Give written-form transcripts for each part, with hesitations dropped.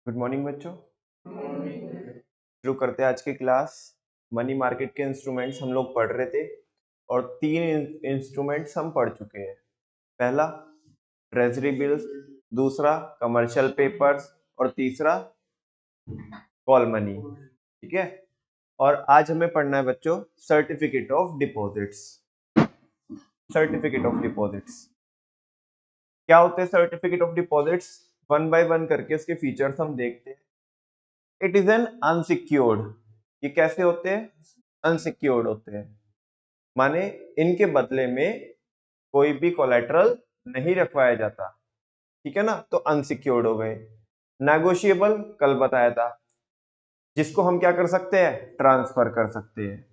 Good morning बच्चों। शुरू करते हैं आज की क्लास। मनी मार्केट के इंस्ट्रूमेंट्स हम लोग पढ़ रहे थे और तीन इंस्ट्रूमेंट्स हम पढ़ चुके हैं। पहला ट्रेजरी बिल्स, दूसरा कमर्शियल पेपर्स और तीसरा कॉल मनी। ठीक है, और आज हमें पढ़ना है बच्चों certificate of deposits. Certificate of deposits क्या होते हैं? Certificate of deposits one by one करके उसके फीचर्स हम देखते हैं। It is an unsecured. ये कैसे होते हैं? अनसिक्योर्ड होते हैं, माने इनके बदले में कोई भी कोलेटरल नहीं रखवाया जाता। ठीक है ना, तो अनसिक्योर्ड हो गए। नेगोशिएबल कल बताया था, जिसको हम क्या कर सकते हैं? ट्रांसफर कर सकते हैं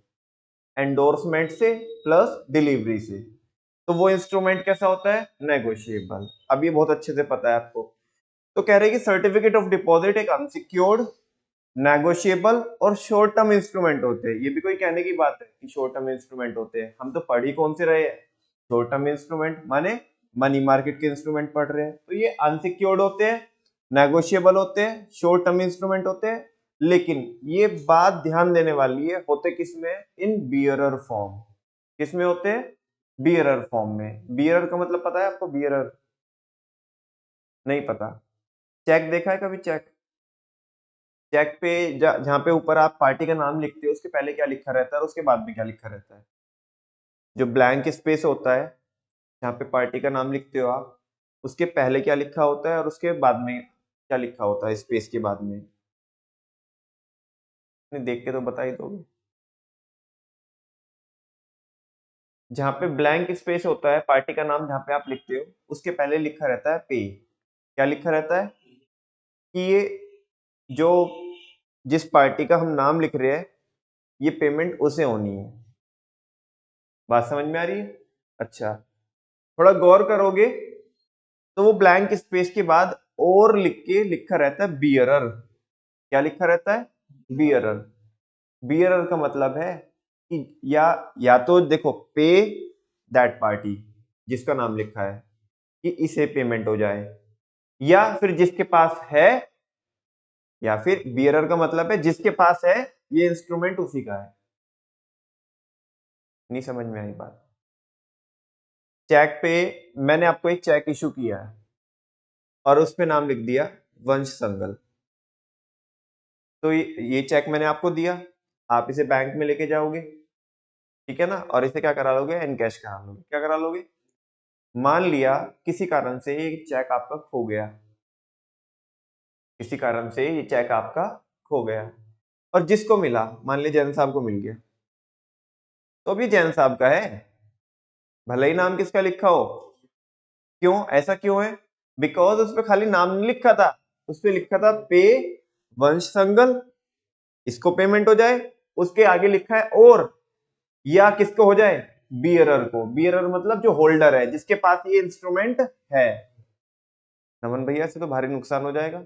एंडोर्समेंट से प्लस डिलीवरी से। तो वो इंस्ट्रूमेंट कैसा होता है? नेगोशिएबल। अब ये बहुत अच्छे से पता है आपको। तो कह रहे हैं कि सर्टिफिकेट ऑफ डिपॉजिट एक अनसिक्योर्ड, नेगोशिएबल और शॉर्ट टर्म इंस्ट्रूमेंट होते हैं। ये भी कोई कहने की बात है कि शॉर्ट टर्म इंस्ट्रूमेंट होते हैं? हम तो पढ़ ही कौन से रहे हैं? शॉर्ट टर्म इंस्ट्रूमेंट, माने मनी मार्केट के इंस्ट्रूमेंट पढ़ रहे हैं। तो ये अनसिक्योर्ड होते हैं, नेगोशिएबल होते हैं, शॉर्ट टर्म इंस्ट्रूमेंट होते हैं। लेकिन ये बात ध्यान देने वाली है, होते किसमें? इन बियरर फॉर्म। किसमें होते हैं? बियरर फॉर्म में। बियरर का मतलब पता है आपको? बियरर नहीं पता? चेक देखा है कभी? चेक, चेक पे जहां पे ऊपर आप पार्टी का नाम लिखते हो, उसके पहले क्या लिखा रहता है और उसके बाद में क्या लिखा रहता है? जो ब्लैंक स्पेस होता है जहां पे पार्टी का नाम लिखते हो आप, उसके पहले क्या लिखा होता है और उसके बाद में क्या लिखा होता है स्पेस के बाद में? देख के तो बता ही दोगे। जहां पे ब्लैंक स्पेस होता है, पार्टी का नाम जहां पे आप लिखते हो, उसके पहले लिखा रहता है पे। क्या लिखा रहता है? कि ये जो जिस पार्टी का हम नाम लिख रहे हैं, ये पेमेंट उसे होनी है। बात समझ में आ रही है? अच्छा, थोड़ा गौर करोगे तो वो ब्लैंक स्पेस के बाद और लिख के लिखा रहता है बियरर। क्या लिखा रहता है? बियरर। बियरर का मतलब है कि या तो देखो, पे दैट पार्टी, जिसका नाम लिखा है, कि इसे पेमेंट हो जाए, या फिर जिसके पास है, या फिर बियरर का मतलब है जिसके पास है, ये इंस्ट्रूमेंट उसी का है। नहीं समझ में आई बात? चेक पे मैंने आपको एक चेक इशू किया है और उस पे नाम लिख दिया वंश संगल। तो ये चेक मैंने आपको दिया, आप इसे बैंक में लेके जाओगे, ठीक है ना, और इसे क्या करा लोगे? एनकैश करा लोगे। क्या करा लोगे? मान लिया किसी कारण से ये चेक आपका खो गया, किसी कारण से ये चेक आपका खो गया, और जिसको मिला, मान लिया जैन साहब को मिल गया, तो अभी जैन साहब का है, भले ही नाम किसका लिखा हो। क्यों? ऐसा क्यों है? बिकॉज उस पर खाली नाम नहीं लिखा था, उस पर लिखा था पे वंश संगल, इसको पेमेंट हो जाए। उसके आगे लिखा है और, या किसको हो जाए? बियरर को। बियरर मतलब जो होल्डर है, जिसके पास ये इंस्ट्रूमेंट है। नमन भैया से तो भारी नुकसान हो जाएगा।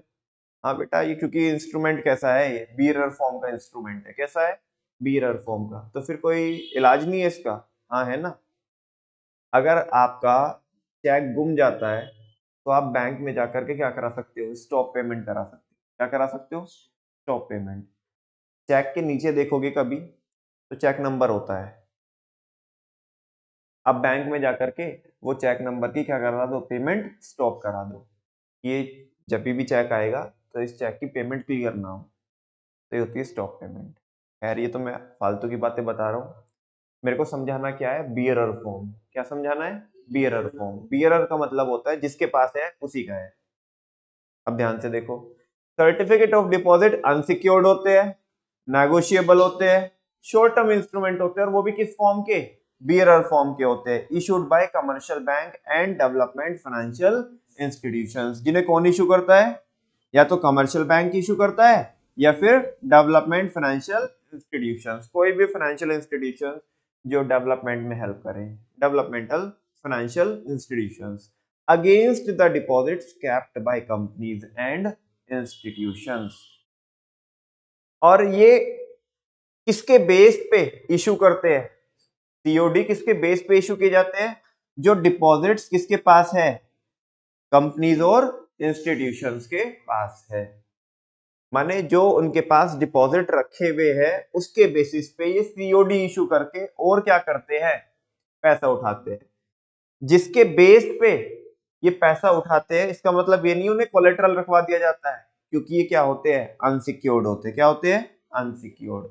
हाँ बेटा, ये क्योंकि इंस्ट्रूमेंट कैसा है? ये बियरर फॉर्म का इंस्ट्रूमेंट है। कैसा है? बियरर फॉर्म का। तो फिर कोई इलाज नहीं है इसका? हाँ है ना। अगर आपका चेक गुम जाता है तो आप बैंक में जाकर के क्या करा सकते हो? स्टॉप पेमेंट करा सकते हो। क्या करा सकते हो? Stop payment. चेक के नीचे देखोगे कभी तो चेक नंबर होता है। अब बैंक में जाकर के वो चेक नंबर की क्या करा दो? पेमेंट स्टॉप करा दो। ये जब भी चेक आएगा तो इस चेक की पेमेंट क्लियर ना हो, तो ये होती है स्टॉप पेमेंट। खैर, ये तो मैं फालतू की बातें बता रहा हूँ। मेरे को समझाना क्या है? Bearer form. क्या समझाना है? Bearer form. बियरर का मतलब होता है जिसके पास है उसी का है। अब ध्यान से देखो, सर्टिफिकेट ऑफ डिपॉजिट अनसिक्योर्ड होते हैं, नेगोशिएबल होते हैं, शॉर्ट टर्म इंस्ट्रूमेंट होते हैं, और वो भी किस फॉर्म के? बियरर फॉर्म के होते हैं। Issued by commercial bank and development financial institutions. जिन्हें कौन इशू करता है? या तो कमर्शियल बैंक इशू करता है, या फिर डेवलपमेंट फाइनेंशियल इंस्टीट्यूशंस। कोई भी फाइनेंशियल इंस्टीट्यूशन जो डेवलपमेंट में हेल्प करें, developmental financial institutions against the deposits kept by companies and institutions. और ये किसके बेस पे इशू करते हैं? सीओडी किसके बेस पे इशू किए जाते हैं? जो डिपॉजिट्स किसके पास है? कंपनीज और इंस्टीट्यूशंस के पास है। माने जो उनके पास डिपॉजिट रखे हुए है उसके बेसिस पे ये सीओडी इशू करके और क्या करते हैं, पैसा उठाते हैं। जिसके बेस पे ये पैसा उठाते हैं इसका मतलब ये नहीं उन्हें कोलेटरल रखवा दिया जाता है, क्योंकि ये क्या होते हैं, अनसिक्योर्ड होते हैं। क्या होते हैं, अनसिक्योर्ड।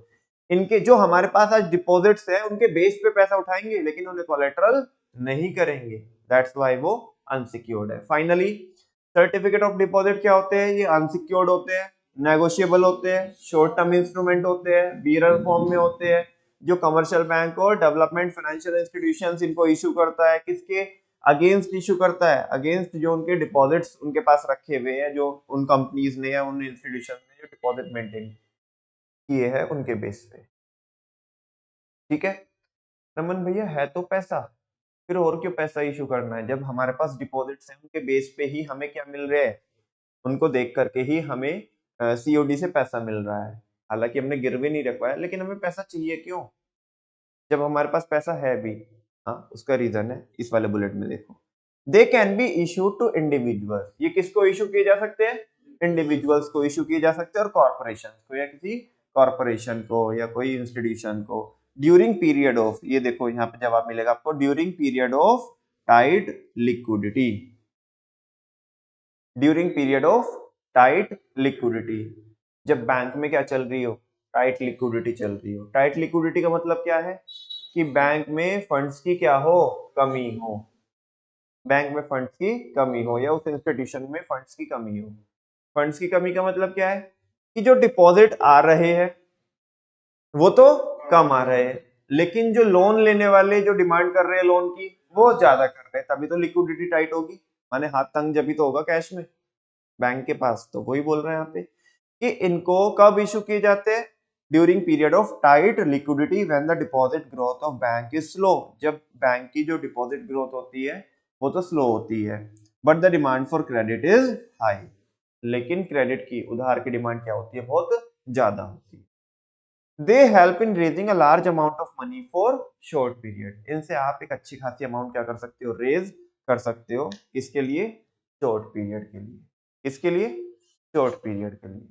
इनके जो हमारे पास आज डिपॉजिट्स है उनके बेस पे पैसा उठाएंगे लेकिन उन्हें कोलेटरल नहीं करेंगे, दैट्स व्हाई वो अनसिक्योर्ड है। फाइनली सर्टिफिकेट ऑफ डिपॉजिट क्या होते हैं, ये अनसिक्योर्ड होते हैं, नेगोशिएबल होते हैं, शॉर्ट टर्म इंस्ट्रूमेंट होते हैं, बीरर फॉर्म में होते हैं, जो कमर्शियल बैंक और डेवलपमेंट फाइनेंशियल इंस्टीट्यूशंस इनको इशू करता है, किसके अगेंस्ट इशू करता है, अगेंस्ट जो उनके डिपॉजिट्स उनके पास रखे हुए हैं, जो उन कंपनीज ने या उन इंस्टीट्यूशन ने जो डिपॉजिट मेंटेन किए हैं उनके बेस पे। ठीक है रमन भैया, है तो पैसा, फिर और क्यों पैसा इशू करना है, जब हमारे पास डिपॉजिट्स हैं उनके बेस पे ही हमें क्या मिल रहा है, उनको देख करके ही हमें सीओडी से पैसा मिल रहा है। हालांकि हमने गिरवी नहीं रखवाया लेकिन हमें पैसा चाहिए क्यों, जब हमारे पास पैसा है भी। हाँ उसका रीजन है इस वाले बुलेट में देखो, they can be issue to individuals, ये किसको इशू किए जा सकते हैं, इंडिविजुअल्स को इशू किए जा सकते हैं और कॉर्पोरेशन को, या किसी कॉर्पोरेशन को या कोई इंस्टीट्यूशन को, ड्यूरिंग पीरियड ऑफ, ये देखो यहाँ पे जवाब मिलेगा आपको, during period of tight liquidity, during period of tight liquidity, जब बैंक में क्या चल रही हो, टाइट लिक्विडिटी चल रही हो। टाइट लिक्विडिटी का मतलब क्या है कि बैंक में फंड्स की क्या हो, कमी हो, बैंक में फंड्स की कमी हो या उस इंस्टीट्यूशन में फंड्स की कमी हो। फंड्स की कमी का मतलब क्या है कि जो डिपॉजिट आ रहे हैं वो तो कम आ रहे हैं, लेकिन जो लोन लेने वाले जो डिमांड कर रहे हैं लोन की वो ज्यादा कर रहे हैं, तभी तो लिक्विडिटी टाइट होगी, माने हाथ तंग जब ही तो होगा कैश में बैंक के पास। तो वही बोल रहे हैं यहाँ पे कि इनको कब इशू किए जाते हैं, during period of tight liquidity when the deposit growth of bank is slow, जब बैंक की जो डिपॉजिट ग्रोथ होती है वो तो स्लो होती है, but the demand for credit is high, लेकिन क्रेडिट की, उधार की डिमांड क्या होती है, बहुत ज्यादा होती है। They help in raising a large amount of money for short period, इनसे आप एक अच्छी खासी अमाउंट क्या कर सकते हो, रेज कर सकते हो, किसके लिए, शॉर्ट पीरियड के लिए, किसके लिए, शॉर्ट पीरियड के लिए।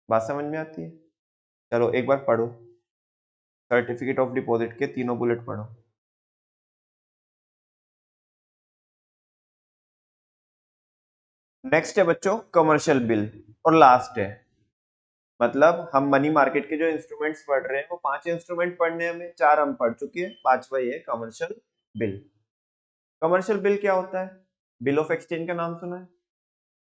बात समझ में आती है, चलो एक बार पढ़ो सर्टिफिकेट ऑफ डिपॉजिट के तीनों बुलेट पढ़ो। नेक्स्ट है बच्चों कमर्शियल बिल, और लास्ट है, मतलब हम मनी मार्केट के जो इंस्ट्रूमेंट्स पढ़ रहे हैं वो 5 इंस्ट्रूमेंट पढ़ने हैं हमें, 4 हम पढ़ चुके हैं, 5वां ये है कमर्शियल बिल। कमर्शियल बिल क्या होता है, बिल ऑफ एक्सचेंज का नाम सुना है,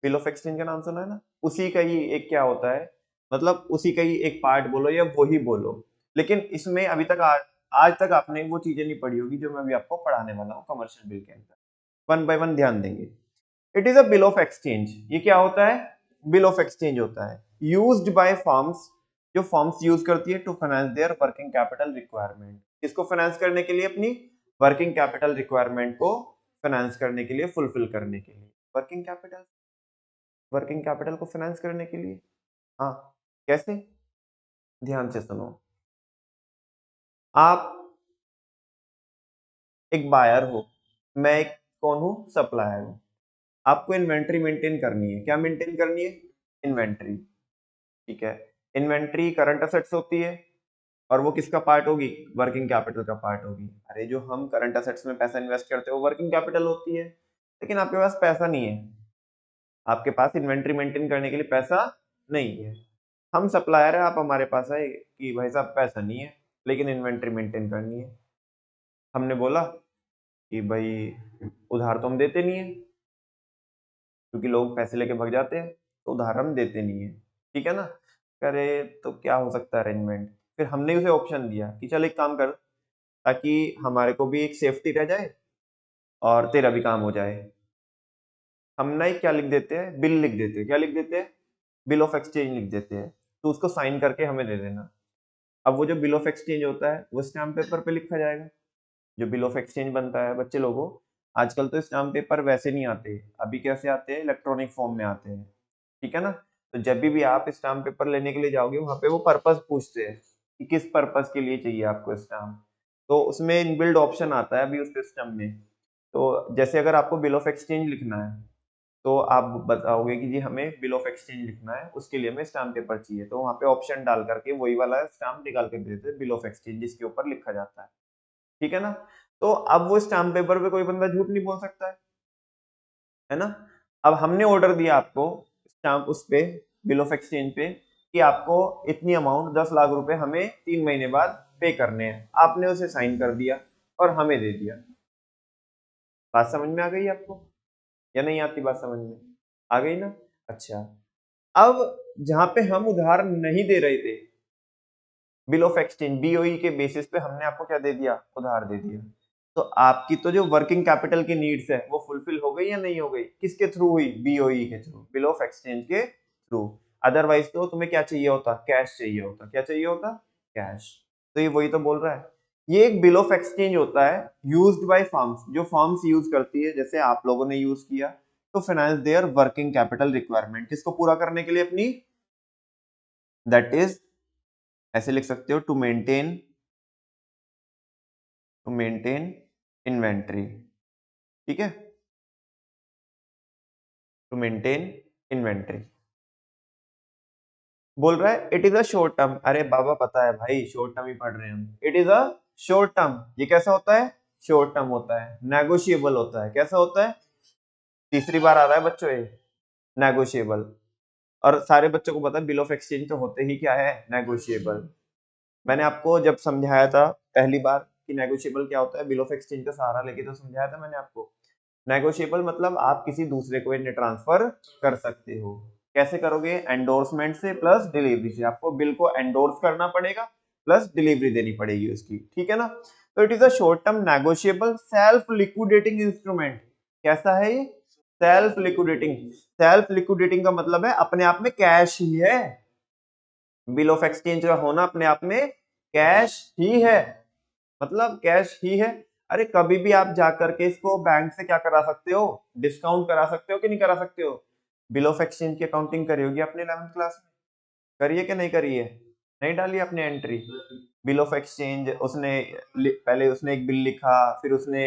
बिल ऑफ एक्सचेंज का नाम सुना है ना, उसी का ही एक क्या होता है, मतलब उसी का ही एक पार्ट बोलो या वो ही बोलो, लेकिन इसमें अभी तक आज तक आपने वो चीजें नहीं पढ़ी होगी जो मैं अभी आपको पढ़ाने वाला हूँ कमर्शियल बिल के अंदर। वन बाय वन ध्यान देंगे। It is a bill of exchange, ये क्या होता है, बिल ऑफ एक्सचेंज होता है, यूज्ड बाय फर्म्स, जो फर्म्स यूज करती है to finance their working capital requirement, इसको फाइनेंस करने के लिए, अपनी वर्किंग कैपिटल रिक्वायरमेंट को फाइनेंस करने के लिए, फुलफिल करने के लिए, वर्किंग कैपिटल, वर्किंग कैपिटल को फाइनेंस करने के लिए। हाँ कैसे, ध्यान से सुनो, आप एक बायर हो, मैं एक कौन हूं, सप्लायर हूं, आपको इन्वेंट्री मेंटेन करनी है, क्या मेंटेन करनी है, इन्वेंट्री। ठीक है, इन्वेंट्री करंट असेट्स होती है और वो किसका पार्ट होगी, वर्किंग कैपिटल का पार्ट होगी। अरे जो हम करंट असेट्स में पैसा इन्वेस्ट करते हैं वो वर्किंग कैपिटल होती है, लेकिन आपके पास पैसा नहीं है, आपके पास इन्वेंट्री मेंटेन करने के लिए पैसा नहीं है, हम सप्लायर है, आप हमारे पास आए कि भाई साहब पैसा नहीं है लेकिन इन्वेंट्री मेंटेन करनी है। हमने बोला कि भाई उधार तो हम देते नहीं है, क्योंकि लोग पैसे लेके भाग जाते हैं, तो उधार हम देते नहीं है, ठीक है ना। करे तो क्या हो सकता है अरेंजमेंट, फिर हमने उसे ऑप्शन दिया कि चल एक काम कर, ताकि हमारे को भी एक सेफ्टी रह जाए और तेरा भी काम हो जाए, हम ना एक क्या लिख देते हैं, बिल लिख देते हैं, क्या लिख देते हैं, बिल ऑफ एक्सचेंज लिख देते हैं, तो उसको साइन करके हमें दे देना। अब वो जो बिल ऑफ एक्सचेंज होता है वो स्टैम्प पेपर पे लिखा जाएगा, जो बिल ऑफ एक्सचेंज बनता है बच्चे लोगों, आजकल तो स्टैम्प पेपर वैसे नहीं आते, अभी कैसे आते हैं, इलेक्ट्रॉनिक फॉर्म में आते हैं, ठीक है ना। तो जब भी आप स्टैम्प पेपर लेने के लिए जाओगे वहां पे वो पर्पस पूछते हैं कि किस पर्पस के लिए चाहिए आपको स्टैम्प, तो उसमें इनबिल्ड ऑप्शन आता है अभी उस सिस्टम में। तो जैसे अगर आपको बिल ऑफ एक्सचेंज लिखना है तो आप बताओगे कि जी हमें बिल ऑफ एक्सचेंज लिखना है, उसके लिए हमें स्टाम्प पेपर चाहिए, तो वहाँ पे ऑप्शन डाल करके वही वाला स्टाम्प निकाल के देते हैं, बिल ऑफ एक्सचेंज जिसके ऊपर लिखा जाता है, ठीक है ना। तो अब वो स्टाम्प पेपर पे कोई बंदा झूठ नहीं बोल सकता है ना। अब हमने ऑर्डर दिया आपको स्टाम्प उस पे, बिल ऑफ एक्सचेंज पे, कि आपको इतनी अमाउंट 10 लाख रुपए हमें 3 महीने बाद पे करने हैं, आपने उसे साइन कर दिया और हमें दे दिया। बात समझ में आ गई आपको या नहीं आती बात समझ में? आ गई ना। अच्छा, अब जहां पे हम उधार नहीं दे रहे थे, बिल ऑफ एक्सचेंज बीओई के बेसिस पे हमने आपको क्या दे दिया, उधार दे दिया, तो आपकी तो जो वर्किंग कैपिटल की नीड्स है वो फुलफिल हो गई या नहीं हो गई, किसके थ्रू हुई, बीओई के थ्रू, बिल ऑफ एक्सचेंज के थ्रू। अदरवाइज तो तुम्हें क्या चाहिए होता, कैश चाहिए होता, क्या चाहिए होता, कैश। तो ये वही तो बोल रहा है, ये एक बिल ऑफ एक्सचेंज होता है यूज्ड बाय फर्म्स, जो फर्म्स यूज करती है, जैसे आप लोगों ने यूज किया, तो finance their working capital requirement, किसको पूरा करने के लिए अपनी, दैट इज, ऐसे लिख सकते हो, टू मेंटेन इन्वेंट्री, ठीक है, टू मेंटेन इन्वेंट्री। बोल रहा है it is a short term, अरे बाबा पता है भाई, शॉर्ट टर्म ही पढ़ रहे हैं हम, it is a short term, ये कैसा होता है, शॉर्ट टर्म होता है, नेगोशिएबल होता है, कैसा होता है, तीसरी बार आ रहा है बच्चों ये, नेगोशिएबल। और सारे बच्चों को पता है बिल ऑफ एक्सचेंज तो होते ही क्या है, नेगोशिएबल। मैंने आपको जब समझाया था पहली बार कि नेगोशिएबल क्या होता है, बिल ऑफ एक्सचेंज का सहारा लेके तो समझाया था मैंने आपको। नेगोशिएबल मतलब आप किसी दूसरे को इन्हें ट्रांसफर कर सकते हो, कैसे करोगे, एंडोर्समेंट से प्लस डिलीवरी से, आपको बिल को एंडोर्स करना पड़ेगा प्लस डिलीवरी देनी पड़ेगी उसकी, ठीक है ना। तो it is a short term negotiable self liquidating instrument, कैसा है ये, सेल्फ लिक्विडेटिंग। सेल्फ लिक्विडेटिंग का मतलब है अपने आप में कैश ही है, बिल ऑफ एक्सचेंज का होना अपने आप में कैश ही है, मतलब कैश ही है। अरे कभी भी आप जाकर के इसको बैंक से क्या करा सकते हो, डिस्काउंट करा सकते हो कि नहीं करा सकते हो। बिल ऑफ एक्सचेंज की अकाउंटिंग करी होगी आपने 11th क्लास में, करिए कि नहीं करिए, नहीं डाली आपने एंट्री, बिल ऑफ एक्सचेंज उसने पहले उसने एक बिल लिखा, फिर उसने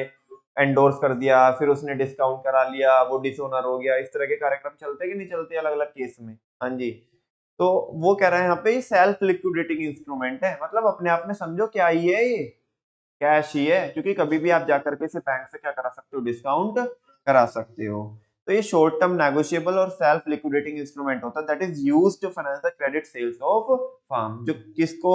एंडोर्स कर दिया, फिर उसने डिस्काउंट करा लिया, वो डिसओनर हो गया, इस तरह के कार्यक्रम चलते कि नहीं चलते अलग अलग केस में। हाँ जी। तो वो कह रहा है यहाँ पे सेल्फ लिक्विडेटिंग इंस्ट्रूमेंट है, मतलब अपने आप में समझो क्या ही है ये, कैश ही है, क्योंकि कभी भी आप जाकर के इसे बैंक से क्या करा सकते हो, डिस्काउंट करा सकते हो। तो ये शॉर्ट टर्म नेगोशिएबल और सेल्फ लिक्विडेटिंग इंस्ट्रूमेंट होता है, that is used to finance the credit sales of firm, जो किसको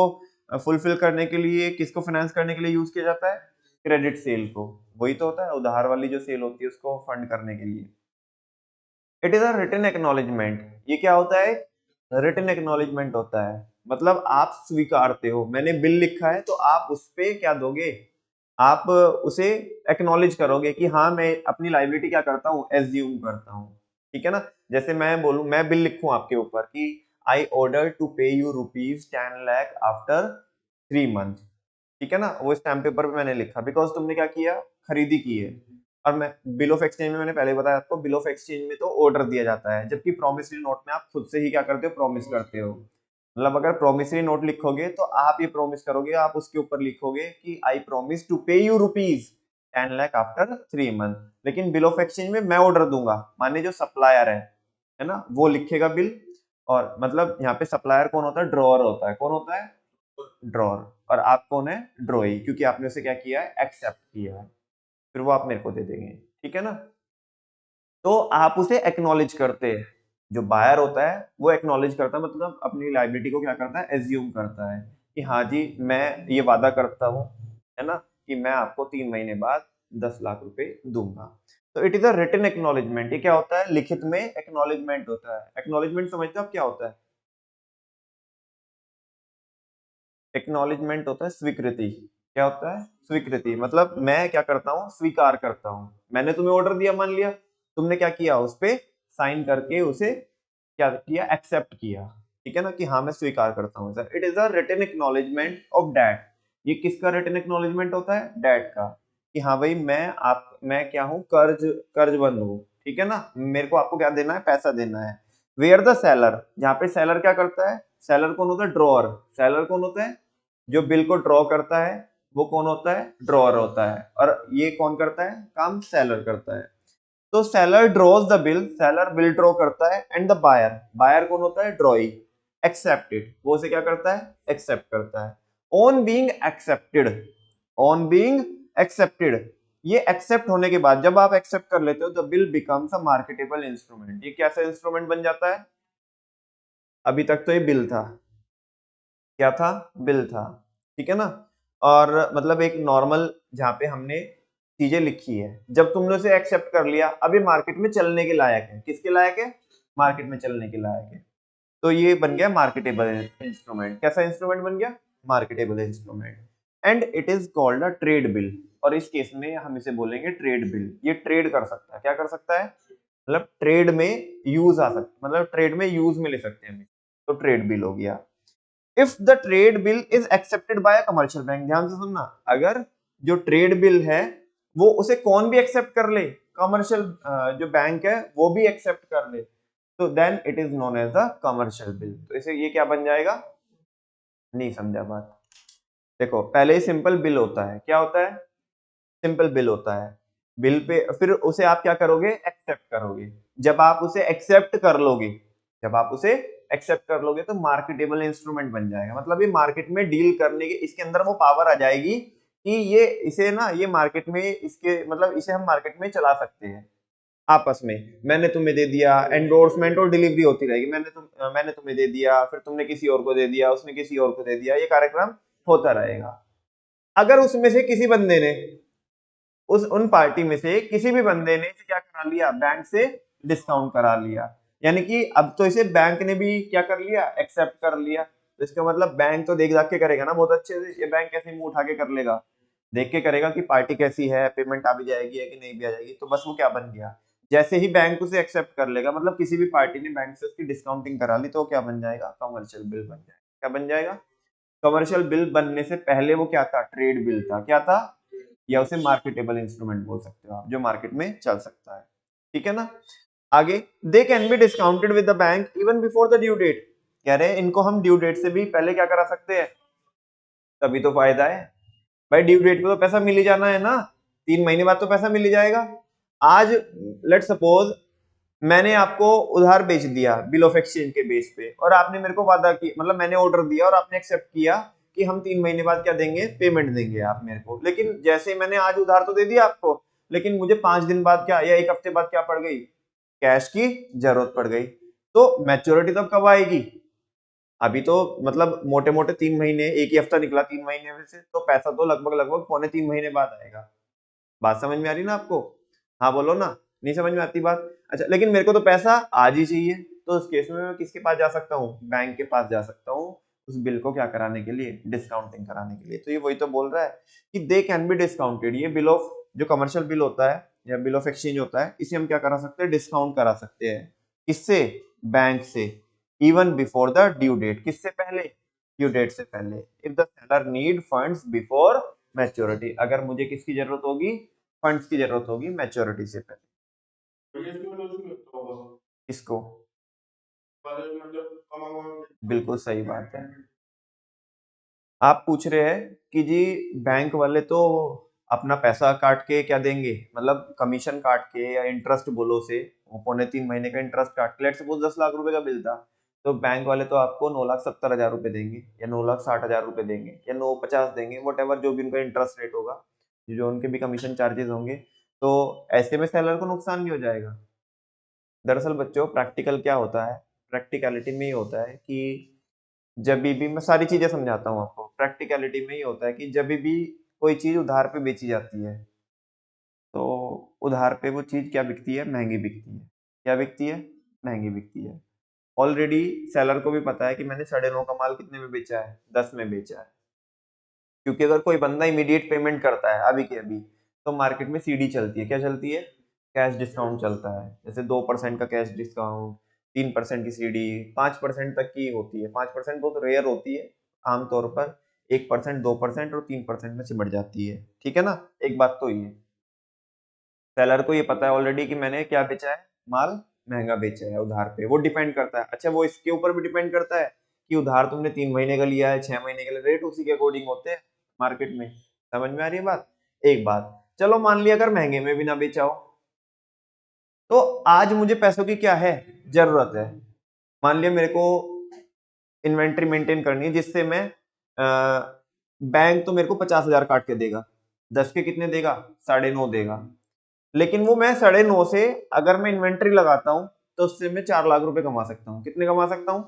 फुलफिल करने के लिए, किसको फाइनेंस करने के लिए यूज किया जाता है, क्रेडिट सेल को, वही तो होता है उधार वाली जो सेल होती है उसको फंड करने के लिए। It is a written acknowledgement, ये क्या होता है, रिटन एक्नॉलेजमेंट होता है, मतलब आप स्वीकारते हो, मैंने बिल लिखा है तो आप उस पे क्या दोगे, आप उसे एक्नॉलेज करोगे कि हाँ मैं अपनी लाइबिलिटी क्या करता हूँ, एज्यूम करता हूँ, ठीक है ना। जैसे मैं बोलूं, मैं बिल लिखूं आपके ऊपर कि आई ऑर्डर टू पे यू ₹10 लाख आफ्टर 3 मंथ, ठीक है ना, वो स्टैम्प पेपर पे मैंने लिखा, बिकॉज तुमने क्या किया, खरीदी की है। और मैं बिल ऑफ एक्सचेंज में, मैंने पहले बताया आपको, बिल ऑफ एक्सचेंज में तो ऑर्डर दिया जाता है, जबकि प्रोमिसरी नोट में आप खुद से ही क्या करते हो, प्रॉमिस करते हो। मतलब अगर प्रोमिसरी नोट लिखोगे तो आप ये प्रॉमिस करोगे, आप उसके ऊपर लिखोगे कि आई प्रॉमिस टू पे यू ₹10 लाख आफ्टर 3 मंथ। लेकिन बिल ऑफ एक्सचेंज में मैं ऑर्डर दूंगा, माने जो सप्लायर है ना, वो लिखेगा बिल, और मतलब यहाँ पे सप्लायर कौन होता है, ड्रॉअर होता है, कौन होता है, ड्रॉअर, और आप कौन है, ड्रॉई, क्योंकि आपने उसे क्या किया है, एक्सेप्ट किया है, फिर वो आप मेरे को दे देंगे, ठीक है ना। तो आप उसे एक्नॉलेज करते हैं, जो बायर होता है वो एक्नॉलेज करता है, मतलब अपनी लाइबिलिटी को क्या करता है, एज्यूम करता है कि हाँ जी मैं ये वादा करता हूँ, है ना, कि मैं आपको 3 महीने बाद 10 लाख रुपए दूंगा। तो it is a written acknowledgement, ये क्या होता है, लिखित में एक्नॉलेजमेंट होता है। एक्नॉलेजमेंट समझते हो आप क्या होता है, एक्नॉलेजमेंट होता है स्वीकृति, क्या होता है, स्वीकृति, मतलब मैं क्या करता हूँ, स्वीकार करता हूँ, मैंने तुम्हें ऑर्डर दिया, मान लिया, तुमने क्या किया, उस पे साइन करके उसे क्या किया, एक्सेप्ट किया, ठीक है ना, कि हाँ मैं स्वीकार करता हूँ sir. It is a written acknowledgement of debt, ये किसका रिटन एक्नॉलेजमेंट होता है, डेट का, कि हाँ भाई मैं क्या हूँ, कर्जबंद हूँ, ठीक है ना, मेरे को आपको क्या देना है, पैसा देना है। वेयर द सेलर, जहाँ पे सेलर क्या करता है, सेलर कौन होता है, ड्रॉअर, सेलर कौन होता है, जो बिल को ड्रॉ करता है वो कौन होता है, ड्रॉअर होता है, और ये कौन करता है काम, सेलर करता है। तो seller drawers the bill, seller bill draw करता है, एंड द बायर, बायर कौन होता है, ड्रॉई, एक्सेप्टेड, वो उसे क्या करता है, एक्सेप्ट करता है। On being accepted, on being accepted, ये एक्सेप्ट होने के बाद, जब आप एक्सेप्ट कर लेते हो, the bill becomes a marketable instrument, ये कैसा इंस्ट्रूमेंट बन जाता है, अभी तक तो ये बिल था, क्या था, बिल था, ठीक है ना। और मतलब एक नॉर्मल जहां पे हमने चीजें लिखी है, जब तुमने उसे एक्सेप्ट कर लिया, अब ये मार्केट में चलने के लायक है, किसके लायक है, मार्केट में चलने के लायक है, तो ये बन गया मार्केटेबल इंस्ट्रूमेंट। कैसा इंस्ट्रूमेंट बन गया, marketable instrument, and it is called a trade bill, और इस केस में हम इसे बोलेंगे ट्रेड बिल। ये ट्रेड कर सकता है, क्या कर सकता है, मतलब ट्रेड में यूज आ सकता, मतलब ट्रेड में यूज में ले सकते हैं, तो ट्रेड बिल हो गया। If the trade bill is accepted by a commercial bank, ध्यान से सुनना, अगर जो ट्रेड बिल है वो उसे कौन भी एक्सेप्ट कर ले, कमर्शियल जो बैंक है वो भी एक्सेप्ट कर ले, तो then it is known as the commercial bill. तो इसे ये क्या बन जाएगा, नहीं समझा बात, देखो पहले ही सिंपल बिल होता है, क्या होता है, सिंपल बिल होता है, बिल पे फिर उसे आप क्या करोगे, एक्सेप्ट करोगे, जब आप उसे एक्सेप्ट कर लोगे, जब आप उसे एक्सेप्ट कर लोगे तो मार्केटेबल इंस्ट्रूमेंट बन जाएगा, मतलब ये मार्केट में डील करने के, इसके अंदर वो पावर आ जाएगी कि ये इसे ना, ये मार्केट में इसके मतलब इसे हम मार्केट में चला सकते हैं आपस में, मैंने तुम्हें दे दिया, एंडोर्समेंट और डिलीवरी होती रहेगी, मैंने तुम्हें दे दिया, फिर तुमने किसी और को दे दिया, उसने किसी और को दे दिया, ये कार्यक्रम होता रहेगा। अगर उसमें से किसी बंदे ने, उस उन पार्टी में से किसी भी बंदे ने इसे क्या करा लिया, बैंक से डिस्काउंट करा लिया, यानी कि अब तो इसे बैंक ने भी क्या कर लिया, एक्सेप्ट कर लिया, तो इसका मतलब बैंक तो देख दाख के करेगा ना बहुत अच्छे से, ये बैंक कैसे मुंह उठा के कर लेगा, देख के करेगा कि पार्टी कैसी है, पेमेंट आ भी जाएगी है कि नहीं भी आ जाएगी, तो बस वो क्या बन गया, जैसे ही बैंक उसे एक्सेप्ट कर लेगा, मतलब किसी भी पार्टी ने बैंक से उसकी डिस्काउंटिंग करा ली, तो क्या बन जाएगा, कमर्शियल बिल बन जाएगा, क्या बन जाएगा, कमर्शियल बिल बनने से पहले वो क्या था, ट्रेड बिल था, क्या था, या उसे मार्केटेबल इंस्ट्रूमेंट बोल सकते हो आप, जो मार्केट में चल सकता है, ठीक है ना। आगे, they can be discounted with the bank even before the due date, कह रहे हैं इनको हम ड्यू डेट से भी पहले क्या करा सकते हैं, तभी तो फायदा है, भाई ड्यू डेट पे तो पैसा मिल ही जाना है ना, 3 महीने बाद तो पैसा मिल ही जाएगा। आज लेट सपोज मैंने आपको उधार बेच दिया बिल ऑफ एक्सचेंज के बेस पे, और आपने मेरे को वादा किया, मतलब मैंने ऑर्डर दिया और आपने एक्सेप्ट किया कि हम 3 महीने बाद क्या देंगे, पेमेंट देंगे आप मेरे को, लेकिन जैसे मैंने आज उधार तो दे दिया आपको, लेकिन मुझे 5 दिन बाद क्या, या 1 हफ्ते बाद क्या पड़ गई, कैश की जरूरत पड़ गई, तो मैच्योरिटी तब कब आएगी, अभी तो मतलब मोटे मोटे 3 महीने, एक ही हफ्ता निकला 3 महीने में से, तो पैसा तो लगभग लगभग 3.25 महीने बाद आएगा, बात समझ में आ रही ना आपको, हाँ बोलो ना, नहीं समझ में आती बात, अच्छा लेकिन मेरे को तो पैसा आज ही चाहिए, तो उस केस में मैं किसके पास जा सकता हूँ, बैंक के पास जा सकता हूँ, उस बिल को क्या कराने के लिए, डिस्काउंटिंग कराने के लिए। तो ये वही तो बोल रहा है कि दे कैन बी डिस्काउंटेड, ये बिल ऑफ, जो कमर्शियल बिल होता है या बिल ऑफ एक्सचेंज होता है, इसे हम क्या करा सकते हैं, डिस्काउंट करा सकते हैं, किससे, बैंक से, even before the due date, किससे पहले, ड्यू डेट से पहले, if the seller need funds before maturity, अगर मुझे किसकी जरूरत होगी, फंड्स की जरूरत होगी मैच्योरिटी से पहले, इसको, बिल्कुल सही बात है। आप पूछ रहे हैं कि जी बैंक वाले तो अपना पैसा काट के क्या देंगे, मतलब कमीशन काट के या इंटरेस्ट बोलो से, 3.25 महीने का इंटरेस्ट काट के, लेट्स सपोज 10 लाख रुपए का बिल था, तो बैंक वाले तो आपको 9,70,000 रुपए देंगे, या 9,60,000 रुपए देंगे, या 9,50 देंगे, वट एवर जो भी उनका इंटरेस्ट रेट होगा, जो उनके भी कमीशन चार्जेस होंगे, तो ऐसे में सेलर को नुकसान भी हो जाएगा। दरअसल बच्चों प्रैक्टिकल क्या होता है, प्रैक्टिकलिटी में ये होता है कि जब भी, मैं सारी चीजें समझाता हूँ आपको, प्रैक्टिकलिटी में ये होता है कि जब भी कोई चीज उधार पे बेची जाती है, तो उधार पे वो चीज क्या बिकती है, महंगी बिकती है, क्या बिकती है, महंगी बिकती है। ऑलरेडी सेलर को भी पता है कि मैंने 9.5 का माल कितने में बेचा है, 10 में बेचा है, क्योंकि अगर कोई बंदा इमीडिएट पेमेंट करता है अभी के अभी, तो मार्केट में सीडी चलती है, क्या चलती है, कैश डिस्काउंट चलता है, जैसे 2% का कैश डिस्काउंट, 3% की सीडी, 5% तक की होती है, 5% बहुत रेयर होती है, आमतौर पर 1%, 2% और 3% में सिमट जाती है, ठीक है ना। एक बात तो ये, सेलर को ये पता है ऑलरेडी कि मैंने क्या बेचा है, माल महंगा बेचा है उधार पे, वो डिपेंड करता है, अच्छा वो इसके ऊपर भी डिपेंड करता है कि उधार तुमने 3 महीने का लिया है, 6 महीने का लिया, रेट उसी के अकॉर्डिंग होते हैं मार्केट में, समझ में आ रही है बात। एक बात, चलो मान लिया अगर महंगे में भी ना बेचा हो, तो आज मुझे पैसों की क्या है, जरूरत है। मान लिया मेरे को इन्वेंट्री मेंटेन करनी है, जिससे मैं बैंक तो मेरे को 50,000 काट के देगा, 10 के कितने देगा, 9.5 देगा। लेकिन वो मैं 9.5 से अगर मैं इन्वेंट्री लगाता हूँ तो उससे मैं 4 लाख रुपए कमा सकता हूँ। कितने कमा सकता हूँ,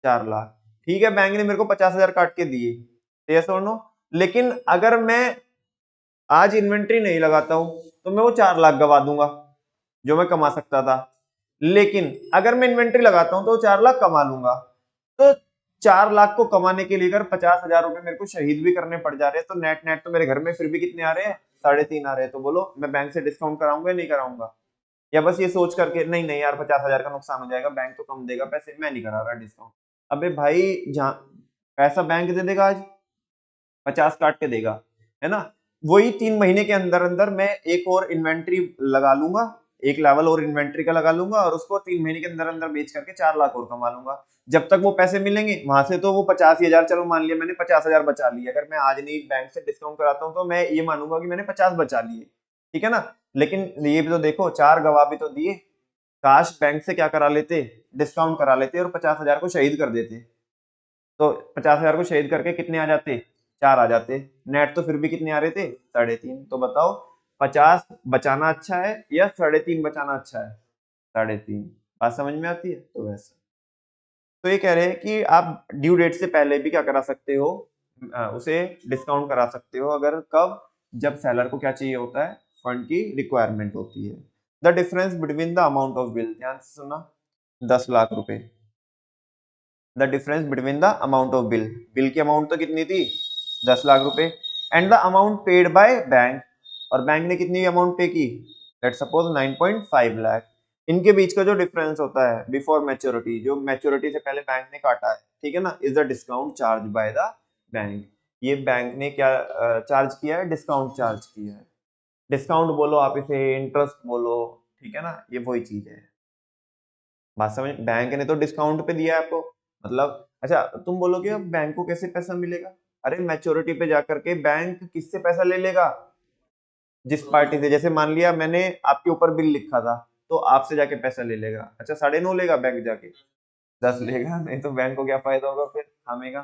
4 लाख। ठीक है, बैंक ने मेरे को 50,000 काट के दिए, यस और नो। लेकिन अगर मैं आज इन्वेंट्री नहीं लगाता हूँ तो मैं वो 4 लाख गवा दूंगा जो मैं कमा सकता था। लेकिन अगर मैं इन्वेंट्री लगाता हूं तो 4 लाख कमा लूंगा। तो 4 लाख को कमाने के लिए अगर 50,000 रुपए मेरे को शहीद भी करने पड़ जा रहे हैं तो नेट नेट तो मेरे घर में फिर भी कितने आ रहे हैं, 3.5 आ रहे हैं। तो बोलो मैं बैंक से डिस्काउंट कराऊंगा या नहीं कराऊंगा, या बस ये सोच करके नहीं नहीं यार 50,000 का नुकसान हो जाएगा, बैंक तो कम देगा पैसे, मैं नहीं करा रहा डिस्काउंट। अबे भाई, जहां पैसा बैंक दे देगा आज, 50 काट के देगा, है ना। वही 3 महीने के अंदर अंदर मैं एक और इन्वेंट्री लगा लूंगा, एक लेवल और इन्वेंट्री का लगा लूंगा और उसको 3 महीने के अंदर अंदर बेच करके 4 लाख और कमा लूंगा। जब तक वो पैसे मिलेंगे वहां से तो वो 85,000, चलो मान लिया मैंने 50,000 बचा लिए, अगर मैं आज नहीं बैंक से डिस्काउंट कराता हूँ तो मैं ये मानूंगा कि मैंने 50 बचा लिए, ठीक है ना। लेकिन ये भी तो देखो, 4 गवा भी तो दिए। काश बैंक से क्या करा लेते, डिस्काउंट करा लेते और 50,000 को शहीद कर देते। तो 50,000 को शहीद करके कितने आ जाते, 4 आ जाते। नेट तो फिर भी कितने आ रहे थे, 3.5। तो बताओ 50 बचाना अच्छा है या 3.5 बचाना अच्छा है, 3.5। बात समझ में आती है। तो वैसे तो ये कह रहे हैं कि आप ड्यू डेट से पहले भी क्या करा सकते हो, उसे डिस्काउंट करा सकते हो। अगर कब, जब सेलर को क्या चाहिए होता है, फंड की रिक्वायरमेंट होती है। The difference between the amount of bill, ध्यान से सुना, 10 लाख रुपए। The difference between the amount of bill, bill की अमाउंट तो कितनी थी, 10 लाख रुपए, and the amount paid by bank, और बैंक ने कितनी अमाउंट पे की, लेट सपोज 9.5 लाख। इनके बीच का जो डिफरेंस होता है बिफोर मैच्योरिटी, जो मैच्योरिटी से पहले बैंक ने काटा है, ठीक है ना, is the discount charge by the bank. ये बैंक ने क्या चार्ज किया है, डिस्काउंट चार्ज किया है। डिस्काउंट बोलो आप इसे, इंटरेस्ट बोलो, ठीक है ना, ये वही चीज है। बात समझ, बैंक ने तो डिस्काउंट पे दिया है आपको, मतलब अच्छा तुम बोलोगे अब बैंक को कैसे पैसा मिलेगा। अरे मैच्योरिटी पे जाकर के बैंक किससे पैसा ले लेगा, जिस पार्टी से, जैसे मान लिया मैंने आपके ऊपर बिल लिखा था तो आपसे जाके पैसा ले लेगा। अच्छा 9.5 लेगा बैंक जाके, 10 लेगा, नहीं तो बैंक को क्या फायदा होगा फिर, हमेगा।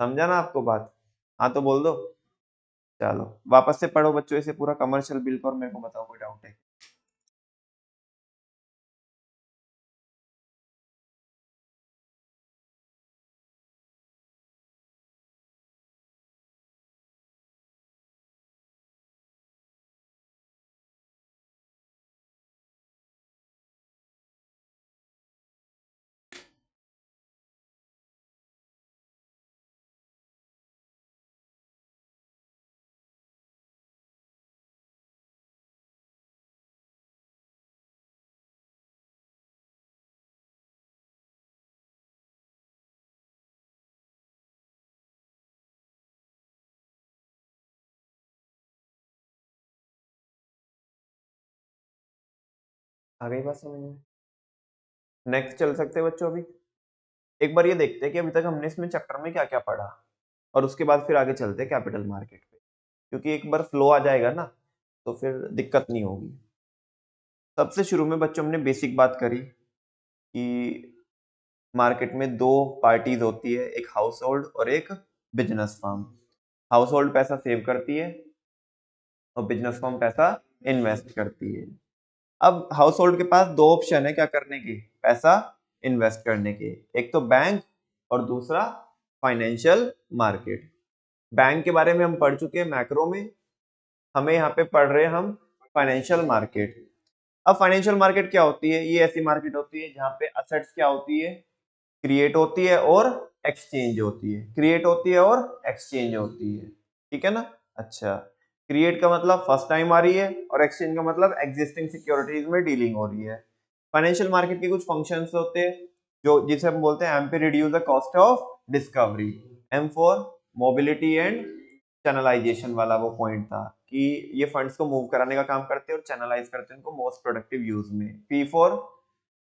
समझा ना आपको बात, हाँ तो बोल दो। चलो वापस से पढ़ो बच्चों इसे पूरा कमर्शियल बिल को, और मेरे को बताओ कोई डाउट है। आ गई बात समझ में। नेक्स्ट चल सकते हैं बच्चों अभी। एक बार ये देखते हैं कि अभी तक हमने इसमें चैप्टर में क्या क्या पढ़ा, और उसके बाद फिर आगे चलते हैं कैपिटल मार्केट पे, क्योंकि एक बार फ्लो आ जाएगा ना तो फिर दिक्कत नहीं होगी। सबसे शुरू में बच्चों हमने बेसिक बात करी कि मार्केट में दो पार्टीज होती है, एक हाउस होल्ड और एक बिजनेस फर्म। हाउस होल्ड पैसा सेव करती है और बिजनेस फर्म पैसा इन्वेस्ट करती है। अब हाउस होल्ड के पास दो ऑप्शन है क्या करने की, पैसा इन्वेस्ट करने के, एक तो बैंक और दूसरा फाइनेंशियल मार्केट। बैंक के बारे में हम पढ़ चुके हैं मैक्रो में, हमें यहाँ पे पढ़ रहे हैं हम फाइनेंशियल मार्केट। अब फाइनेंशियल मार्केट क्या होती है, ये ऐसी मार्केट होती है जहाँ पे असेट्स क्या होती है, क्रिएट होती है और एक्सचेंज होती है, क्रिएट होती है और एक्सचेंज होती है, ठीक है ना। अच्छा, क्रिएट का मतलब फर्स्ट टाइम आ रही है और एक्सचेंज का मतलब एग्जिस्टिंग सिक्योरिटीज में डीलिंग हो रही है। फाइनेंशियल मार्केट के कुछ फंक्शंस होते हैं जो, जिसे हम बोलते हैं एम पे reduce the cost of discovery, M for mobility and channelization वाला वो पॉइंट था कि ये फंड्स को मूव कराने का काम करते हैं और चैनलाइज करते हैं उनको मोस्ट प्रोडक्टिव यूज में। पी फॉर,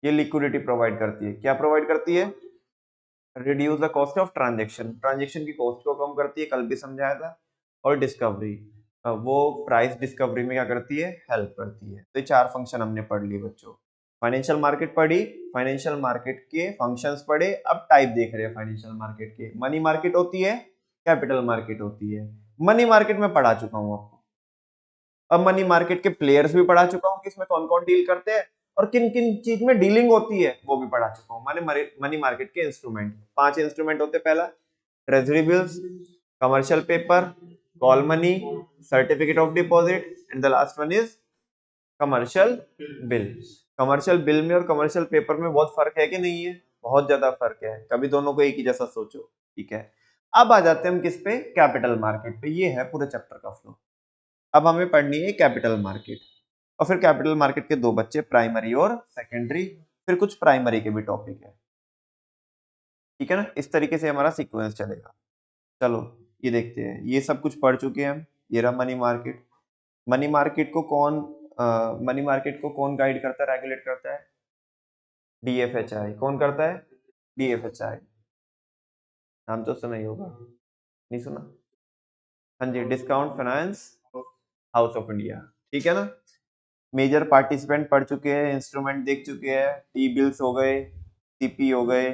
ये लिक्विडिटी प्रोवाइड करती है, क्या प्रोवाइड करती है, reduce the cost of transaction, transaction की कॉस्ट को कम करती है, कल भी समझाया था। और डिस्कवरी, वो प्राइस डिस्कवरी में क्या करती है, हेल्प करती है। तो ये 4 फंक्शन हमने पढ़ लिए बच्चों। फाइनेंशियल मार्केट पढ़ी, फाइनेंशियल मार्केट के फंक्शंस पढ़े, अब टाइप देख रहे हैं फाइनेंशियल मार्केट के। मनी मार्केट होती है, कैपिटल मार्केट होती है। मनी मार्केट में पढ़ा चुका हूं आपको। अब मनी मार्केट के प्लेयर्स भी पढ़ा चुका हूं कि इसमें कौन कौन डील करते हैं और किन किन चीज में डीलिंग होती है वो भी पढ़ा चुका हूं। माने मनी मार्केट के इंस्ट्रूमेंट 5 इंस्ट्रूमेंट होते हैं। पहला treasury bills, commercial paper, call money, certificate of deposit and the last one is commercial bill. Commercial bill में और कमर्शियल पेपर में बहुत फर्क है कि नहीं है? बहुत ज्यादा फर्क है। कभी दोनों को एक ही जैसा सोचो। ठीक है, अब आ जाते हैं हम किस पे, कैपिटल मार्केट पे। ये है पूरे चैप्टर का फ्लो। अब हमें पढ़नी है कैपिटल मार्केट, और फिर कैपिटल मार्केट के दो बच्चे, प्राइमरी और सेकेंडरी, फिर कुछ प्राइमरी के भी टॉपिक है। ठीक है ना, इस तरीके से हमारा सीक्वेंस चलेगा। चलो ये देखते हैं, ये सब कुछ पढ़ चुके हैं हम। ये रहा मनी मार्केट। मनी मार्केट को कौन गाइड करता है, रेगुलेट करता है? डीएफएचआई। कौन करता है? डीएफएचआई। नाम तो सुना ही होगा, नहीं सुना? हाँ जी, discount finance house of India. ठीक है ना। मेजर पार्टिसिपेंट पढ़ चुके हैं, इंस्ट्रूमेंट देख चुके हैं। टी बिल्स हो गए, सीपी हो गए,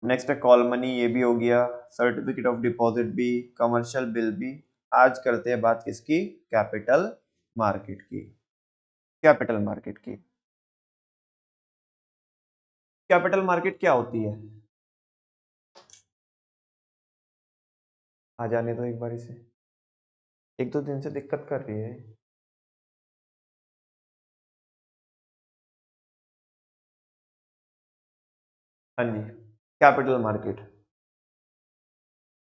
नेक्स्ट है कॉल मनी, ये भी हो गया। सर्टिफिकेट ऑफ डिपॉजिट भी, कमर्शियल बिल भी। आज करते हैं बात किसकी, कैपिटल मार्केट की। कैपिटल मार्केट की, कैपिटल मार्केट क्या होती है? आ जाने दो एक बारी से, एक दो दिन से दिक्कत कर रही है। हाँ जी, कैपिटल मार्केट।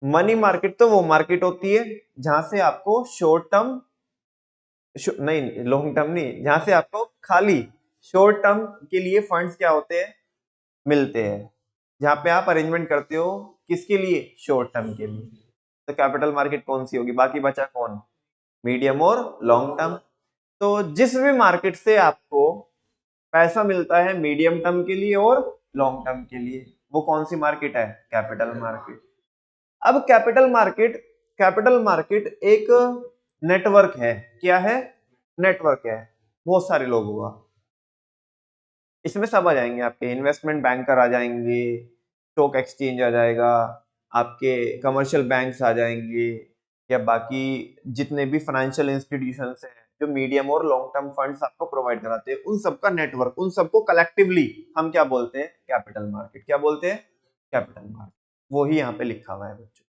मनी मार्केट तो वो मार्केट होती है जहां से आपको शॉर्ट टर्म, नहीं लॉन्ग टर्म नहीं, जहां से आपको खाली शॉर्ट टर्म के लिए फंड्स क्या होते हैं, मिलते हैं। जहां पे आप अरेंजमेंट करते हो किसके लिए, शॉर्ट टर्म के लिए। तो कैपिटल मार्केट कौन सी होगी? बाकी बचा कौन, मीडियम और लॉन्ग टर्म। तो जिस भी मार्केट से आपको पैसा मिलता है मीडियम टर्म के लिए और लॉन्ग टर्म के लिए, वो कौन सी मार्केट है, कैपिटल मार्केट। अब कैपिटल मार्केट एक नेटवर्क है। क्या है? नेटवर्क है, बहुत सारे लोग होगा। इसमें सब आ जाएंगे, आपके इन्वेस्टमेंट बैंकर आ जाएंगे, स्टॉक एक्सचेंज आ जाएगा, आपके कमर्शियल बैंक्स आ जाएंगे, या बाकी जितने भी फाइनेंशियल इंस्टीट्यूशंस हैं जो मीडियम और लॉन्ग टर्म फंड्स आपको प्रोवाइड कराते हैं, उन सबका नेटवर्क, उन सबको कलेक्टिवली हम क्या बोलते हैं, कैपिटल मार्केट। क्या बोलते हैं? Capital market. वो ही यहाँ पे लिखा हुआ है बच्चों।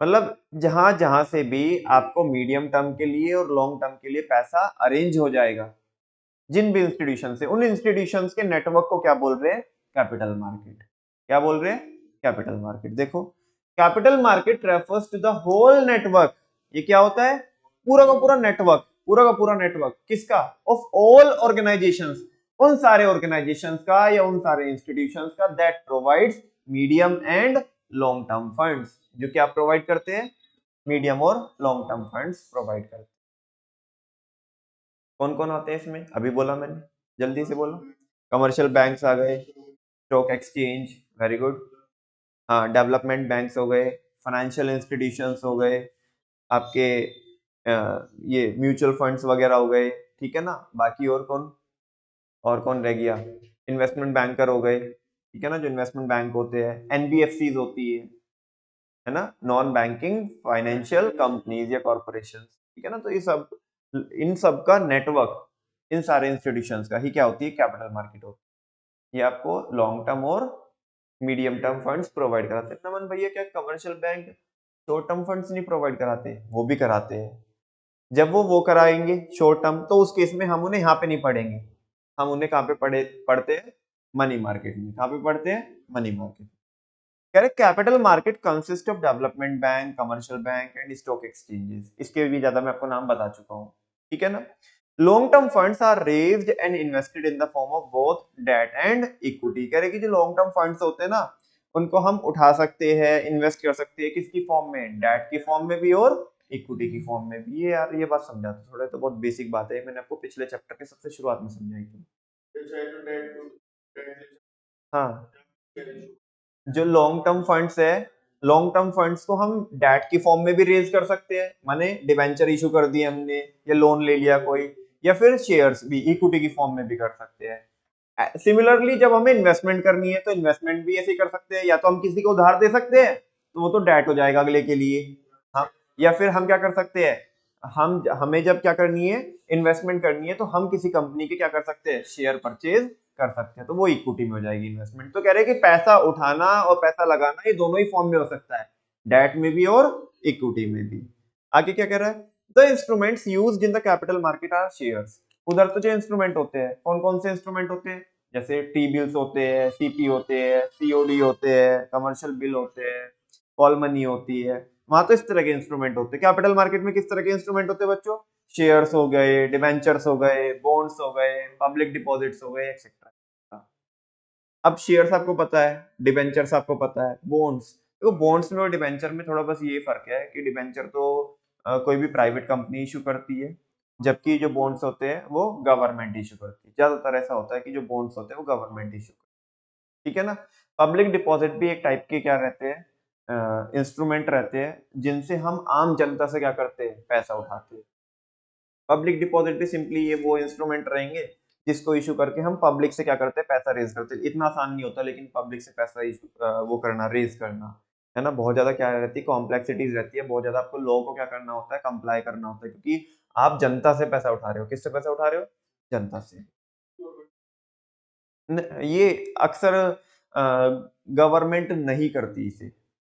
मतलब जहां जहां से भी आपको मीडियम टर्म के लिए और लॉन्ग टर्म के लिए पैसा अरेंज हो जाएगा, जिन भी इंस्टीट्यूशन से, उन इंस्टीट्यूशंस के नेटवर्क को क्या बोल रहे हैं, कैपिटल मार्केट। क्या बोल रहे हैं? Capital market. देखो, capital market refers to the whole network. ये क्या होता है? पूरा का पूरा नेटवर्क, पूरा का पूरा नेटवर्क किसका, ऑफ ऑल ऑर्गेनाइजेशंस, उन सारे ऑर्गेनाइजेशंस का या उन सारे इंस्टीट्यूशंस का that provides medium and long term funds, जो क्या प्रोवाइड करते हैं, मीडियम और लॉन्ग टर्म फंड्स प्रोवाइड करते हैं। कौन कौन होते हैं इसमें? अभी बोला मैंने, जल्दी से बोलो। कमर्शियल बैंक्स आ गए, स्टॉक एक्सचेंज, वेरी गुड। हाँ, डेवलपमेंट बैंक्स हो गए, फाइनेंशियल इंस्टीट्यूशंस हो गए, आपके ये म्यूचुअल फंड्स वगैरह हो गए। ठीक है ना। बाकी और कौन रह गया, इन्वेस्टमेंट बैंकर हो गए। ठीक है ना, जो इन्वेस्टमेंट बैंक होते हैं, एनबीएफसीज होती है ना, नॉन बैंकिंग फाइनेंशियल कंपनीज या कॉर्पोरेशन। ठीक है ना। तो ये सब, इन सब का नेटवर्क, इन सारे इंस्टीट्यूशंस का ही क्या होती है, कैपिटल मार्केट होती है। ये आपको लॉन्ग टर्म और मीडियम टर्म फंड्स प्रोवाइड कराते हैं। नमन भैया, क्या commercial bank short term funds नहीं प्रोवाइड कराते? वो भी कराते हैं। जब वो कराएंगे शॉर्ट टर्म, तो उस केस में हम उन्हें यहाँ पे नहीं पढ़ेंगे, हम उन्हें कहाँ पे पढ़ते हैं, मनी मार्केट में। कहाँ पे पढ़ते हैं, मनी मार्केट। कह रहे capital market consist of development bank, commercial bank and stock exchanges. इसके भी ज्यादा मैं आपको नाम बता चुका हूँ। ठीक है ना। Long term funds are raised and invested in the form of both debt and equity. कह रहे कि जो लॉन्ग टर्म फंड्स होते हैं ना, उनको हम उठा सकते हैं, इन्वेस्ट कर सकते हैं, किसकी फॉर्म में, डेट की फॉर्म में भी और इक्विटी की फॉर्म में भी। ये यार ये बात समझा था थोड़ा, तो बहुत बेसिक बात है, मैंने आपको पिछले चैप्टर के सबसे शुरुआत में समझाई थी। हाँ, जो लॉन्ग टर्म फंड्स है लॉन्ग टर्म फंड्स को हम डेट की फॉर्म में भी रेज कर सकते हैं, माने डिबेंचर इशू कर दिए हमने या लोन ले लिया कोई, या फिर शेयर्स भी इक्विटी की फॉर्म में भी कर सकते हैं। सिमिलरली जब हमें इन्वेस्टमेंट करनी है तो इन्वेस्टमेंट भी ऐसे ही कर सकते हैं, या तो हम किसी को उधार दे सकते हैं तो वो तो डेट हो जाएगा अगले के लिए, हाँ, या फिर हम क्या कर सकते हैं, हमें जब क्या करनी है, इन्वेस्टमेंट करनी है, तो हम किसी कंपनी के क्या कर सकते हैं, शेयर परचेज कर सकते हैं, तो वो इक्विटी में हो जाएगी इन्वेस्टमेंट। तो कह रहे हैं कि पैसा उठाना और पैसा लगाना ये दोनों ही फॉर्म में हो सकता है, डेट में भी और इक्विटी में भी। आगे क्या कह रहा है, the instruments used in the capital market are shares. उधर तो जो इंस्ट्रूमेंट होते हैं, कौन कौन से इंस्ट्रूमेंट होते हैं, जैसे टी बिल्स होते हैं, सीपी होते हैं, सीओडी होते हैं, कमर्शियल बिल होते हैं, कॉल मनी होती है, वहां तो इस तरह के इंस्ट्रूमेंट होते हैं। कैपिटल मार्केट में किस तरह के इंस्ट्रूमेंट होते हैं बच्चों, शेयर्स हो गए, डिबेंचर्स हो गए, बॉन्ड्स हो गए, पब्लिक डिपॉजिट्स हो गए, एक्सेट्रा। अब शेयर्स आपको पता है, डिबेंचर्स आपको पता है, बॉन्ड्स, तो बॉन्ड्स में और डिबेंचर में थोड़ा बस ये फर्क है कि डिबेंचर तो कोई भी प्राइवेट कंपनी इशू करती है, जबकि जो बॉन्ड्स होते हैं वो गवर्नमेंट इशू करती है। ज्यादातर ऐसा होता है कि जो बॉन्ड्स होते हैं वो गवर्नमेंट इशू करती है, ठीक है ना। पब्लिक डिपॉजिट भी एक टाइप के क्या रहते हैं, इंस्ट्रूमेंट रहते हैं जिनसे हम आम जनता से क्या करते हैं, पैसा उठाते हैं। पब्लिक डिपॉजिट भी सिंपली ये वो इंस्ट्रूमेंट रहेंगे जिसको इशू करके हम पब्लिक से क्या करते हैं, पैसा रेज करते हैं। इतना आसान नहीं होता लेकिन पब्लिक से पैसा इशू वो करना, रेज करना, है ना, बहुत ज्यादा क्या रहती है, कॉम्प्लेक्सिटीज रहती है, बहुत ज्यादा आपको लॉ को क्या करना होता है, कंप्लाई करना होता है, क्योंकि आप जनता से पैसा उठा रहे हो। किससे पैसा उठा रहे हो, जनता से। ये अक्सर गवर्नमेंट नहीं करती इसे,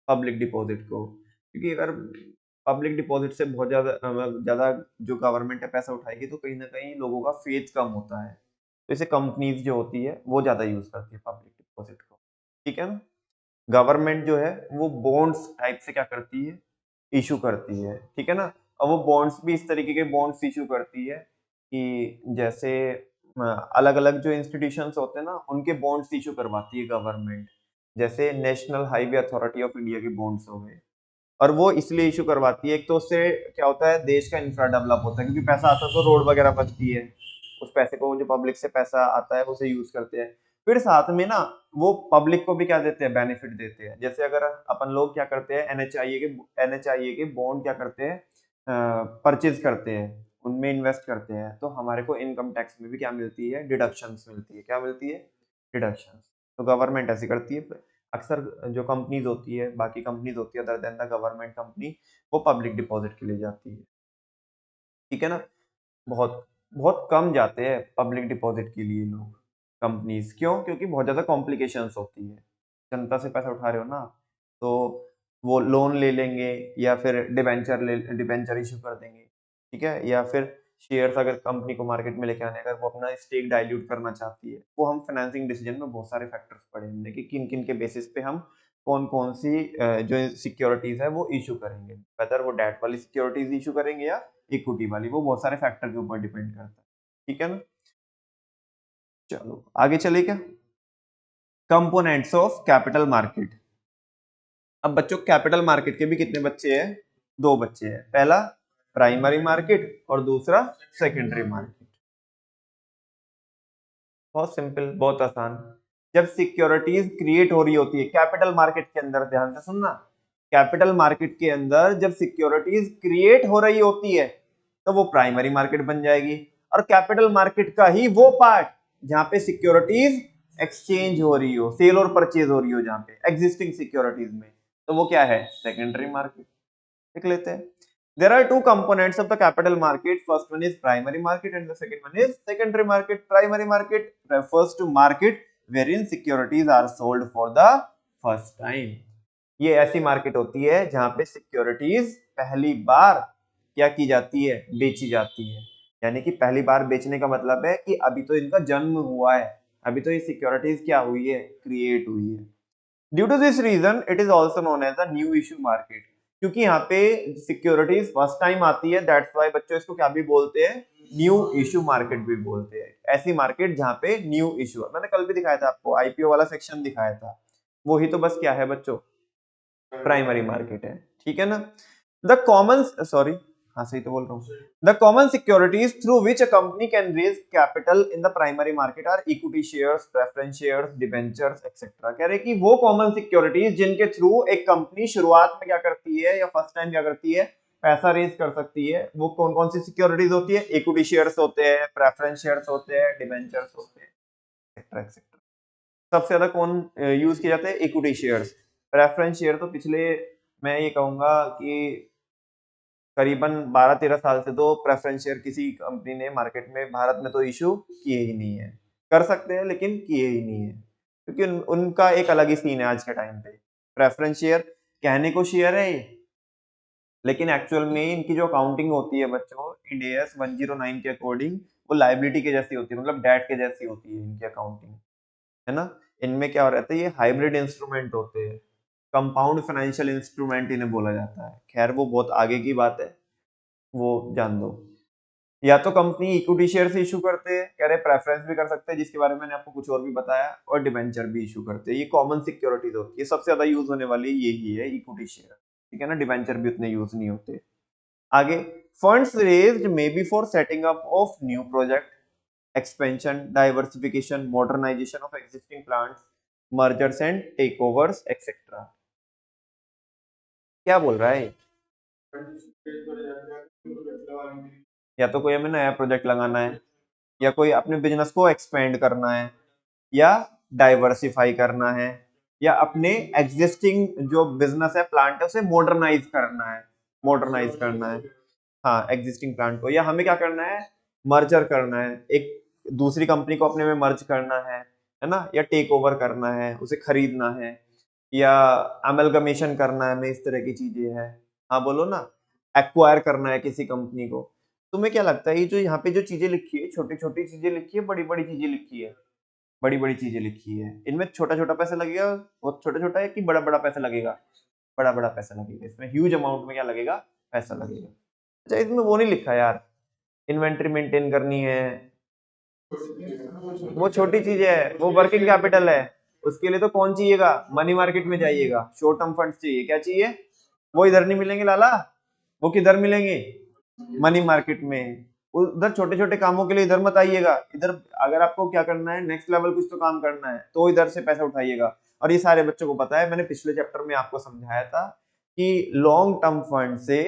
पब्लिक डिपॉजिट को, क्योंकि अगर पब्लिक डिपॉजिट से बहुत ज्यादा जो गवर्नमेंट है पैसा उठाएगी तो कहीं ना कहीं लोगों का फेथ कम होता है, तो इसे कंपनीज जो होती है वो ज्यादा यूज करती है पब्लिक डिपॉजिट को, ठीक है ना। गवर्नमेंट जो है वो बॉन्ड्स टाइप से क्या करती है, इशू करती है, ठीक है ना। और वो बॉन्ड्स भी इस तरीके के बॉन्ड्स इशू करती है कि जैसे अलग अलग जो इंस्टीट्यूशंस होते हैं ना उनके बॉन्ड्स इशू करवाती है गवर्नमेंट, जैसे national highway authority of India के बॉन्ड्स हो गए। और वो इसलिए इशू करवाती है, एक तो उससे क्या होता है, देश का इंफ्रा डेवलप होता है, क्योंकि पैसा आता है तो रोड वगैरह बनती है, उस पैसे को जो पब्लिक से पैसा आता है उसे यूज करते हैं। फिर साथ में ना वो पब्लिक को भी क्या देते हैं, बेनिफिट देते हैं। जैसे अगर अपन लोग क्या करते हैं, एनएचआईए के बॉन्ड क्या करते हैं, परचेज करते हैं, उनमें इन्वेस्ट करते हैं, तो हमारे को इनकम टैक्स में भी क्या मिलती है, डिडक्शंस मिलती है। क्या मिलती है, डिडक्शंस। तो गवर्नमेंट ऐसी करती है। अक्सर जो कंपनीज होती है, बाकी कंपनीज होती है other than the government company, वो पब्लिक डिपॉजिट के लिए जाती है, ठीक है ना। बहुत बहुत कम जाते हैं पब्लिक डिपॉजिट के लिए लोग, कंपनीज। क्यों, क्योंकि बहुत ज्यादा कॉम्प्लिकेशंस होती है, जनता से पैसा उठा रहे हो ना, तो वो लोन ले लेंगे या फिर डिबेंचर इशू कर देंगे, ठीक है, या फिर शेयर्स अगर कंपनी को मार्केट में लेके आने, अगर वो अपना स्टेक डाइल्यूट करना चाहती है, वो हम फाइनेंसिंग डिसीजन में बहुत सारे फैक्टर्स पढ़े हमने कि किन किन के बेसिस पे हम कौन कौन सी जो सिक्योरिटीज है वो इशू करेंगे, वेदर वो डेट वाली सिक्योरिटीज इशू करेंगे या इक्विटी वाली, वो बहुत सारे फैक्टर के ऊपर डिपेंड करता है, ठीक है ना। चलो आगे चले क्या, कंपोनेंट्स ऑफ कैपिटल मार्केट। अब बच्चों कैपिटल मार्केट के भी कितने बच्चे हैं, दो बच्चे हैं। पहला प्राइमरी मार्केट और दूसरा सेकेंडरी मार्केट। बहुत सिंपल, बहुत आसान। जब सिक्योरिटीज क्रिएट हो रही होती है कैपिटल मार्केट के अंदर, ध्यान से सुनना, कैपिटल मार्केट के अंदर जब सिक्योरिटीज क्रिएट हो रही होती है तो वो प्राइमरी मार्केट बन जाएगी। और कैपिटल मार्केट का ही वो पार्ट जहां पे सिक्योरिटीज एक्सचेंज हो रही हो, सेल और परचेज हो रही हो, जहां पे एग्जिस्टिंग सिक्योरिटीज में, तो वो क्या है, सेकेंडरी मार्केट। देख लेते हैं। There are two components of the capital market. First one is primary market and the second one is secondary market. Primary market refers to market wherein securities are sold for the first time. ये ऐसी market होती है जहां पे securities पहली बार क्या की जाती है, बेची जाती है। यानी कि पहली बार बेचने का मतलब है कि अभी तो इनका जन्म हुआ है, अभी तो ये सिक्योरिटीज क्या हुई है, क्रिएट हुई है। Due to this reason it is also known as the new issue market, क्योंकि यहाँ पे सिक्योरिटीज फर्स्ट टाइम आती है, दैट्स व्हाई बच्चों इसको क्या भी बोलते हैं, न्यू इशू मार्केट भी बोलते हैं। ऐसी मार्केट जहाँ पे न्यू इशू, मैंने कल भी दिखाया था आपको, आईपीओ वाला सेक्शन दिखाया था, वही तो बस क्या है बच्चों, प्राइमरी मार्केट है, ठीक है ना। द कॉमन, सॉरी, हाँ सही तो बोल रहा हूँ। The common securities through which a company can raise capital in the primary market are equity shares, preference shares, debentures etcetera. कह रहे कि वो कॉमन सिक्योरिटीज जिनके थ्रू एक कंपनी शुरुआत में क्या करती है या फर्स्ट टाइम क्या करती है, पैसा रेज कर सकती है, वो कौन कौन सी सिक्योरिटीज होती है? इक्विटी शेयर्स होते हैं, प्रेफरेंस शेयर्स होते हैं, डिबेंचर्स होते हैं, एक्सेट्रा एक्सेट्रा। सबसे ज्यादा कौन यूज किए जाते हैं? Equity shares. प्रेफरेंस शेयर तो पिछले, मैं ये कहूंगा कि करीबन 12-13 साल से तो प्रेफरेंस शेयर किसी कंपनी ने मार्केट में भारत में तो इशू किए ही नहीं है। कर सकते हैं लेकिन किए ही नहीं है, क्योंकि उनका एक अलग ही सीन है आज के टाइम पे। प्रेफरेंस शेयर कहने को शेयर है ये, लेकिन एक्चुअल में इनकी जो अकाउंटिंग होती है बच्चों, इंड AS 109 के अकॉर्डिंग वो लाइबिलिटी के जैसी होती है, मतलब डेट के जैसी होती है इनकी अकाउंटिंग, है ना। इनमें क्या रहता है, ये हाइब्रिड इंस्ट्रूमेंट होते हैं, कंपाउंड फाइनेंशियल इंस्ट्रूमेंट इन्हें बोला जाता है। खैर वो बहुत आगे की बात है, वो जान दो। या तो कंपनी इक्विटी शेयर से इशू करते हैं, कह रहे प्रेफरेंस भी कर सकते हैं जिसके बारे में मैंने आपको कुछ और भी बताया, और डिबेंचर भी इशू करते हैं। ये कॉमन सिक्योरिटीज होती है, सबसे ज्यादा यूज होने वाली यही है इक्विटी शेयर, ठीक है ना। डिबेंचर भी उतने यूज नहीं होते। आगे, funds raised may be for setting up of new project, expansion, diversification, modernisation of existing plants, mergers and takeovers etcetera. क्या बोल रहा है? या तो कोई हमें नया प्रोजेक्ट लगाना है, या कोई अपने बिजनेस को एक्सपेंड करना है, या डाइवर्सिफाई करना है, या अपने एग्जिस्टिंग जो बिजनेस है, प्लांट है, उसे मॉडर्नाइज करना है। मॉडर्नाइज करना है, हाँ, एग्जिस्टिंग प्लांट को। या हमें क्या करना है? मर्जर करना है, एक दूसरी कंपनी को अपने में मर्ज करना है ना, या टेक ओवर करना है, उसे खरीदना है, या अमेलगमेशन करना है, हमें इस तरह की चीजें हैं। हाँ बोलो ना, एक्वायर करना है किसी कंपनी को। तुम्हें क्या लगता है ये जो यहाँ पे जो चीजें लिखी है, छोटी छोटी चीजें लिखी है, बड़ी बड़ी चीजें लिखी है? बड़ी बड़ी चीजें लिखी है। इनमें छोटा छोटा पैसा लगेगा, बहुत छोटा छोटा है, कि बड़ा बड़ा पैसा लगेगा? बड़ा बड़ा पैसा लगेगा, इसमें ह्यूज अमाउंट में क्या लगेगा? पैसा लगेगा। अच्छा, इसमें वो नहीं लिखा यार, इन्वेंट्री मेंटेन करनी है, वो छोटी चीज है, वो वर्किंग कैपिटल है। उसके लिए तो कौन चाहिएगा? मनी मार्केट में जाइएगा, शॉर्ट टर्म फंड चाहिए। क्या चाहिए? वो इधर नहीं मिलेंगे लाला, वो किधर मिलेंगे? मनी मार्केट में। उधर छोटे छोटे कामों के लिए इधर मत आइएगा, इधर अगर आपको क्या करना है, नेक्स्ट लेवल कुछ तो काम करना है, तो इधर से पैसा उठाइएगा। और ये सारे बच्चों को पता है, मैंने पिछले चैप्टर में आपको समझाया था कि लॉन्ग टर्म फंड से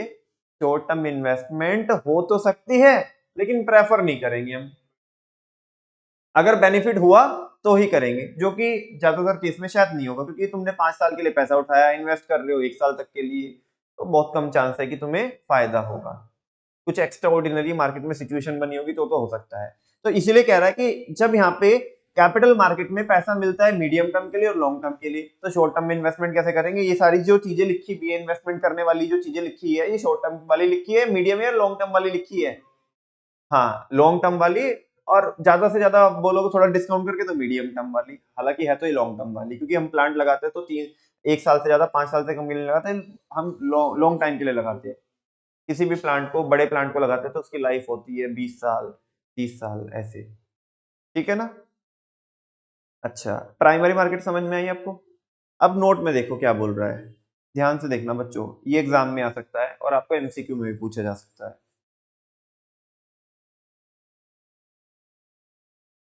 शॉर्ट टर्म इन्वेस्टमेंट हो तो सकती है, लेकिन प्रेफर नहीं करेंगे हम। अगर बेनिफिट हुआ तो ही करेंगे, जो कि ज्यादातर केस में शायद नहीं होगा, क्योंकि तुमने 5 साल के लिए पैसा उठाया, इन्वेस्ट कर रहे हो 1 साल तक के लिए, तो बहुत कम चांस है कि तुम्हें फायदा होगा। कुछ एक्स्ट्रा ऑर्डिनरी मार्केट में सिचुएशन बनी होगी तो हो सकता है। तो इसीलिए कह रहा है कि जब यहाँ पे कैपिटल मार्केट में पैसा मिलता है मीडियम टर्म के लिए और लॉन्ग टर्म के लिए, तो शॉर्ट टर्म में इन्वेस्टमेंट कैसे करेंगे? ये सारी जो चीजें लिखी हुई है, इन्वेस्टमेंट करने वाली जो चीजें लिखी है, ये शॉर्ट टर्म वाली लिखी है, मीडियम या लॉन्ग टर्म वाली लिखी है? हाँ, लॉन्ग टर्म वाली। और ज्यादा से ज्यादा बोलोगे थोड़ा डिस्काउंट करके तो मीडियम टर्म वाली, हालांकि है तो ये लॉन्ग टर्म वाली, क्योंकि हम प्लांट लगाते हैं तो 1 साल से ज्यादा, 5 साल से कम के लिए लगाते हैं, हम लॉन्ग टाइम के लिए लगाते हैं। किसी भी प्लांट को, बड़े प्लांट को लगाते हैं तो उसकी लाइफ होती है 20 साल, 30 साल ऐसे, ठीक है ना। अच्छा, प्राइमरी मार्केट समझ में आई आपको? अब नोट में देखो क्या बोल रहा है, ध्यान से देखना बच्चों, ये एग्जाम में आ सकता है और आपको एमसीक्यू में भी पूछा जा सकता है।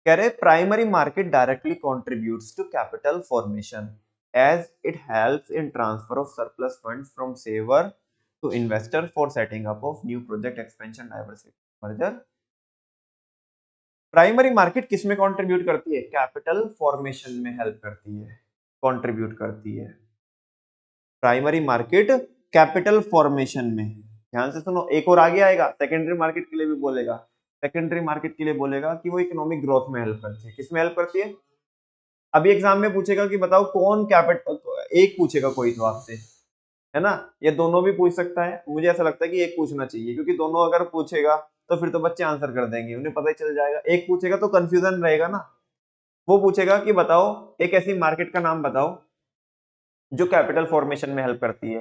कह रहे primary market directly contributes to capital formation as it helps in transfer of surplus funds from saver to investor for setting up of new project, expansion, diversification, merger. Primary market किस में कंट्रीब्यूट करती है? Capital formation में help करती है, contribute करती है। Primary market capital formation में, ध्यान से सुनो, एक और आगे आएगा, सेकेंडरी मार्केट के लिए भी बोलेगा। सेकेंडरी मार्केट के लिए बोलेगा कि वो इकोनॉमिक ग्रोथ में हेल्प करती है। किस में हेल्प करती है? अभी एग्जाम में पूछेगा कि बताओ कौन कैपिटल, एक पूछेगा कोई तो आपसे, है ना, ये दोनों भी पूछ सकता है। मुझे ऐसा लगता है कि एक पूछना चाहिए, क्योंकि दोनों अगर पूछेगा तो फिर तो बच्चे आंसर कर देंगे, उन्हें पता ही चल जाएगा। एक पूछेगा तो कंफ्यूजन रहेगा ना। वो पूछेगा कि बताओ एक ऐसी मार्केट का नाम बताओ जो कैपिटल फॉर्मेशन में हेल्प करती है।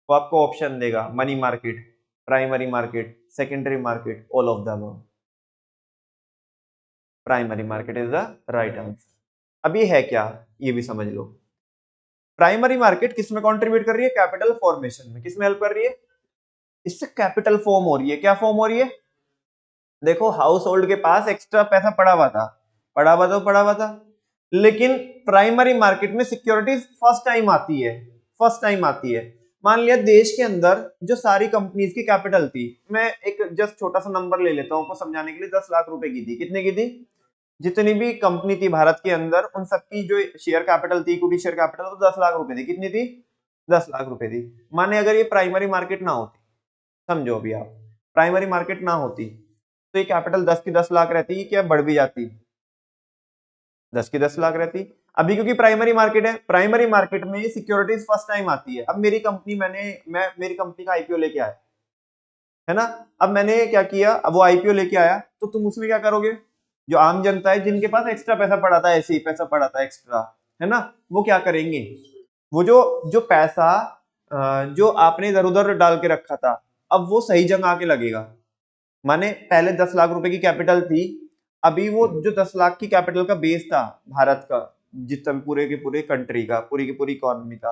वो आपको ऑप्शन देगा, money market, primary market, secondary market, all of the above. Primary market is the right answer. अब ये है क्या, ये भी समझ लो। प्राइमरी मार्केट किस में कंट्रीब्यूट कर रही है? कैपिटल फॉर्मेशन में। किस में हेल्प कर रही है? इससे कैपिटल फॉर्म हो रही है। क्या फॉर्म हो रही है? देखो हाउस होल्ड के पास एक्स्ट्रा पैसा पड़ा हुआ था, पड़ा हुआ था, लेकिन प्राइमरी मार्केट में सिक्योरिटीज फर्स्ट टाइम आती है, फर्स्ट टाइम आती है। मान लिया देश के अंदर जो सारी कंपनीज की कैपिटल थी, मैं एक जस्ट छोटा सा नंबर ले लेता हूं आपको समझाने के लिए, 10 लाख रुपए की थी। कितने की थी? जितनी भी कंपनी थी भारत के अंदर उन सबकी जो शेयर कैपिटल थी, इक्विटी शेयर कैपिटल, वो 10 लाख रुपए थी। कितनी थी? 10 लाख रुपए थी। माने अगर ये प्राइमरी मार्केट ना होती, समझो अभी आप, प्राइमरी मार्केट ना होती तो ये कैपिटल 10 की 10 लाख रहती, क्या बढ़ भी जाती? 10 की 10 लाख रहती। अभी क्योंकि प्राइमरी मार्केट है, प्राइमरी मार्केट में सिक्योरिटीज फर्स्ट टाइम आती है। अब मेरी कंपनी, मैं मेरी कंपनी का आईपीओ लेके आया, है ना? अब मैंने क्या किया, अब वो आईपीओ लेके आया तो तुम उसमें क्या करोगे? जो आम जनता है जिनके पास एक्स्ट्रा पैसा पड़ा था, ऐसे ही पैसा पड़ा था एक्स्ट्रा, है ना, वो क्या करेंगे? वो जो जो पैसा जो आपने इधर उधर डाल के रखा था, अब वो सही जगह आके लगेगा। माने पहले 10 लाख रुपए की कैपिटल थी, अभी वो जो 10 लाख की कैपिटल का बेस था भारत का, जितना भी पूरे के पूरे कंट्री का, पूरी की पूरी इकोनॉमी का,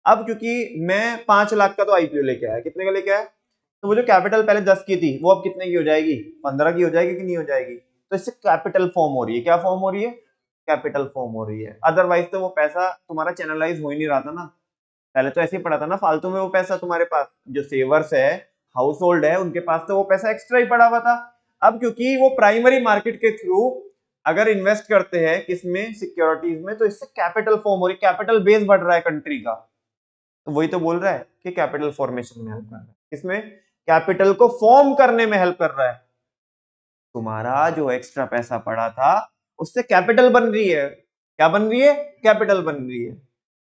अब क्योंकि मैं 5 लाख का तो आईपीओ लेके आया, कितने का लेके आया? तो वो जो कैपिटल पहले 10 की थी वो अब कितने की हो जाएगी? 15 की हो जाएगी कि नहीं हो जाएगी? तो इससे कैपिटल फॉर्म हो रही है। क्या फॉर्म हो रही है? कैपिटल फॉर्म हो रही है। अदरवाइज तो वो पैसा तुम्हारा चैनलाइज हो ही नहीं रहा था ना, पहले तो ऐसे ही पड़ा था ना फालतू में वो पैसा तुम्हारे पास। जो सेवर्स है, हाउस होल्ड है, उनके पास तो वो पैसा एक्स्ट्रा ही पड़ा हुआ था। अब क्योंकि वो प्राइमरी मार्केट के थ्रू अगर इन्वेस्ट करते हैं किसमें? सिक्योरिटीज में, तो इससे कैपिटल फॉर्म हो रही है, कैपिटल बेस बढ़ रहा है कंट्री का। तो वही तो बोल रहा है कि कैपिटल फॉर्मेशन में हेल्प कर रहा है। किसमें? कैपिटल को फॉर्म करने में हेल्प कर रहा है। तुम्हारा जो एक्स्ट्रा पैसा पड़ा था उससे कैपिटल बन रही है। क्या बन रही है? कैपिटल बन रही है।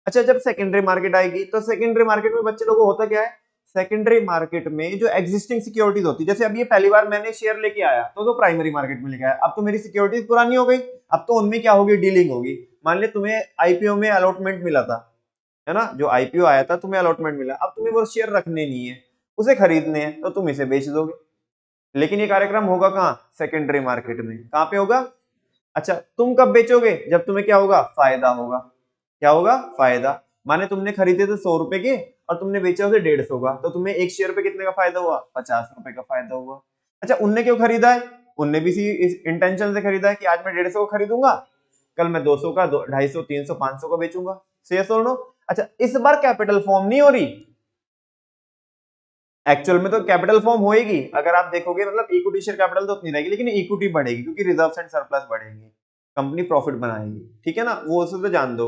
अच्छा, जब सेकेंडरी मार्केट आएगी तो सेकेंडरी मार्केट में बच्चे लोगों को होता क्या है? सेकेंडरी मार्केट में जो एग्जिस्टिंग सिक्योरिटीज होती है, जैसे अब ये पहली बार मैंने शेयर लेके आया तो प्राइमरी मार्केट में लेके आया, अब तो मेरी सिक्योरिटीज पुरानी हो गई, अब तो उनमें क्या होगी? डीलिंग होगी। मान लिया तुम्हें आईपीओ में अलॉटमेंट मिला था, है ना, जो आईपीओ आया था तुम्हें अलॉटमेंट मिला, अब तुम्हें वो शेयर रखने नहीं है, उसे खरीदने हैं, तो तुम इसे बेच दोगे। लेकिन ये कार्यक्रम होगा कहाँ? सेकेंडरी मार्केट में। कहाँ पे होगा? अच्छा, तुम कब बेचोगे? जब तुम्हें क्या होगा? फायदा होगा। क्या होगा? फायदा। माने तुमने खरीदे थे 100 रुपए के और तुमने बेचा उसे 150 का, तो तुम्हें एक शेयर पे कितने का फायदा हुआ? 50 रुपए का फायदा हुआ। अच्छा, उनने क्यों खरीदा है? उनने भी इस इंटेंशन से खरीदा है कि आज मैं 150 को खरीदूंगा, कल मैं 200 का, 250, 300, 500 का बेचूंगा। शेयर और नो। अच्छा, इस बार कैपिटल फॉर्म नहीं हो रही, एक्चुअल में तो कैपिटल फॉर्म होएगी अगर आप देखोगे, मतलब इक्विटी शेयर कैपिटल तो उतनी रहेगी, लेकिन इक्विटी बढ़ेगी क्योंकि रिजर्व्स एंड सरप्लस बढ़ेंगे, कंपनी प्रॉफिट बनाएगी, ठीक है ना, वो उसे तो जान दो।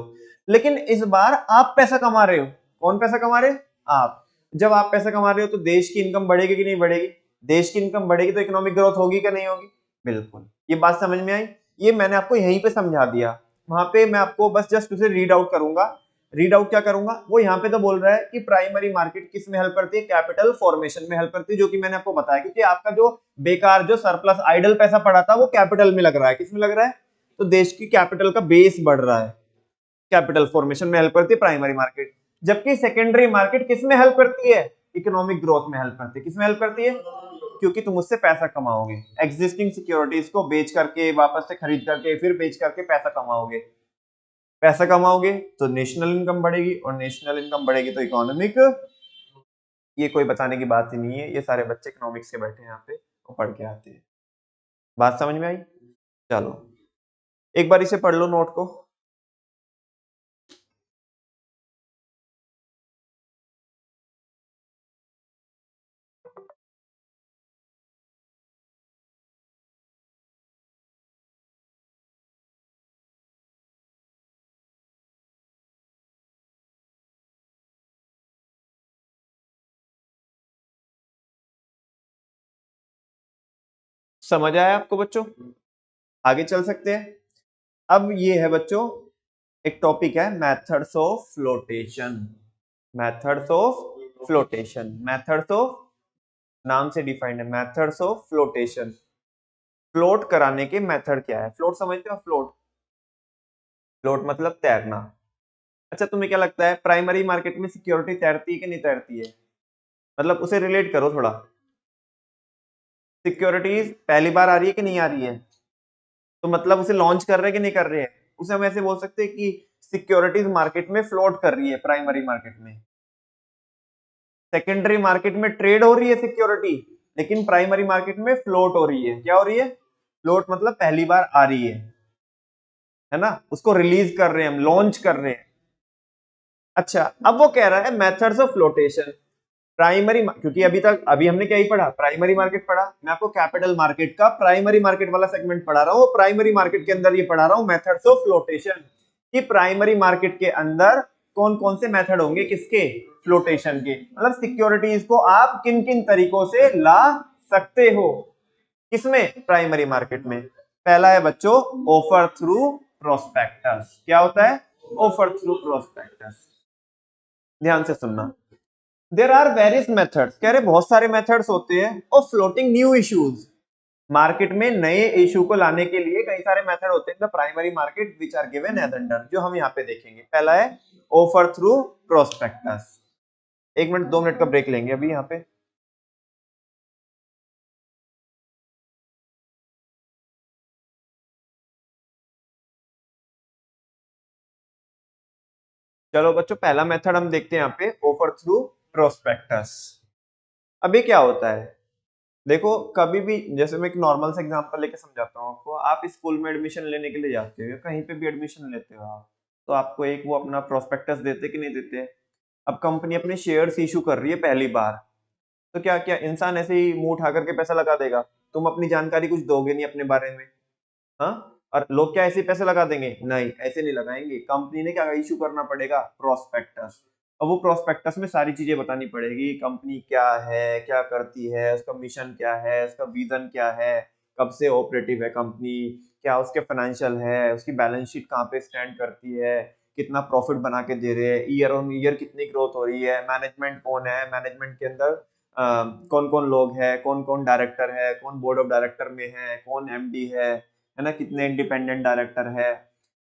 लेकिन इस बार आप पैसा कमा रहे हो। कौन पैसा कमा रहे? आप। जब आप पैसा कमा रहे हो तो देश की इनकम बढ़ेगी कि नहीं बढ़ेगी? देश की इनकम बढ़ेगी तो इकोनॉमिक ग्रोथ होगी कि नहीं होगी? बिल्कुल। ये बात समझ में आई? ये मैंने आपको यहीं पे समझा दिया, वहां पे मैं आपको बस जस्ट उसे रीड आउट करूंगा। रीड आउट क्या करूंगा? वो यहाँ पे तो बोल रहा है कि प्राइमरी मार्केट किस में हेल्प करती है? कैपिटल फॉर्मेशन में हेल्प करती है, जो कि मैंने आपको बताया, क्योंकि आपका जो बेकार, जो सरप्लस आइडल पैसा पड़ा था वो कैपिटल में लग रहा है। किस में लग रहा है? तो देश की कैपिटल का बेस बढ़ रहा है, कैपिटल फॉर्मेशन में हेल्प करती है प्राइमरी मार्केट। जबकि सेकेंडरी मार्केट किस में हेल्प करती है? इकोनॉमिक ग्रोथ में हेल्प करती है। किस में हेल्प करती है? क्योंकि तुम उससे पैसा कमाओगे, एग्जिस्टिंग सिक्योरिटीज को बेच करके, वापस से खरीद करके, फिर बेच करके पैसा कमाओगे। पैसा कमाओगे तो नेशनल इनकम बढ़ेगी, और नेशनल इनकम बढ़ेगी तो इकोनॉमिक। ये कोई बताने की बात ही नहीं है, ये सारे बच्चे इकोनॉमिक्स के बैठे हैं यहाँ पे, वो पढ़ के आते हैं। बात समझ में आई? चलो एक बार इसे पढ़ लो नोट को। समझ आया आपको बच्चों? आगे चल सकते हैं। अब ये है बच्चों, एक टॉपिक है methods of flotation. Methods of flotation, methods of, नाम से डिफाइंड है, मेथड्स ऑफ फ्लोटेशन। फ्लोट कराने के मेथड क्या है? फ्लोट समझते हो? फ्लोट, फ्लोट मतलब तैरना। अच्छा, तुम्हें क्या लगता है प्राइमरी मार्केट में सिक्योरिटी तैरती है कि नहीं तैरती है? मतलब उसे रिलेट करो थोड़ा। सिक्योरिटीज पहली बार आ रही है कि नहीं आ रही है? तो मतलब उसे लॉन्च कर रहे हैं कि नहीं कर रहे हैं? उसे हम ऐसे बोल सकते हैं कि सिक्योरिटीज मार्केट में फ्लोट कर रही है प्राइमरी मार्केट में। सेकेंडरी मार्केट में ट्रेड हो रही है सिक्योरिटी, लेकिन प्राइमरी मार्केट में फ्लोट हो रही है। क्या हो रही है? फ्लोट मतलब पहली बार आ रही है ना, उसको रिलीज कर रहे हैं हम, लॉन्च कर रहे हैं। अच्छा, अब वो कह रहा है मेथड्स ऑफ फ्लोटेशन। प्राइमरी, क्योंकि अभी हमने क्या ही पढ़ा, प्राइमरी मार्केट पढ़ा। मैं आपको कैपिटल मार्केट का प्राइमरी मार्केट वाला सेगमेंट पढ़ा रहा हूँ। प्राइमरी मार्केट के अंदर ये पढ़ा रहा हूँ मेथड्स ऑफ फ्लोटेशन, कि प्राइमरी मार्केट के अंदर कौन कौन से मेथड होंगे, किसके? फ्लोटेशन के। मतलब सिक्योरिटीज को आप किन किन तरीकों से ला सकते हो, किसमें? प्राइमरी मार्केट में। पहला है बच्चों ऑफर थ्रू प्रोस्पेक्टस। क्या होता है? Offer through prospectus. ध्यान से सुनना। देर आर वेरियस मेथड्स, कह रहे बहुत सारे मेथड्स होते हैं of floating new issues. Market में नए इशू को लाने के लिए कई सारे मेथड होते हैं the primary market which are given as under, जो हम यहाँ पे देखेंगे। पहला है offer through prospectus. 1 minute 2 minute का ब्रेक लेंगे अभी यहाँ पे। चलो बच्चों, पहला मेथड हम देखते हैं यहाँ पे, ऑफर थ्रू प्रोस्पेक्टस। अभी क्या होता है, देखो कभी भी, जैसे मैं एक नॉर्मल सा एग्जांपल लेके समझाता हूँ आपको। आप स्कूल में एडमिशन लेने के लिए जाते हो या कहीं पे भी एडमिशन लेते हो आप, तो आपको एक वो अपना प्रोस्पेक्टस देते कि नहीं देते? अब कंपनी अपने शेयर्स इशू कर रही है पहली बार, तो क्या क्या इंसान ऐसे ही मुंह उठा करके पैसा लगा देगा? तुम अपनी जानकारी कुछ दोगे नहीं अपने बारे में, हाँ? और लोग क्या ऐसे ही पैसे लगा देंगे? नहीं, ऐसे नहीं लगाएंगे। कंपनी ने क्या इशू करना पड़ेगा? प्रोस्पेक्टस। अब वो प्रोस्पेक्टस में सारी चीजें बतानी पड़ेगी, कंपनी क्या है, क्या करती है, उसका मिशन क्या है, उसका विजन क्या है, कब से ऑपरेटिव है कंपनी, क्या उसके फाइनेंशियल है, उसकी बैलेंस शीट कहाँ पे स्टैंड करती है, कितना प्रॉफिट बना के दे रहे हैं, ईयर ऑन ईयर कितनी ग्रोथ हो रही है, मैनेजमेंट कौन है, मैनेजमेंट के अंदर कौन कौन लोग हैं, कौन कौन डायरेक्टर है, कौन बोर्ड ऑफ डायरेक्टर में है, कौन एमडी है ना, कितने इंडिपेंडेंट डायरेक्टर है,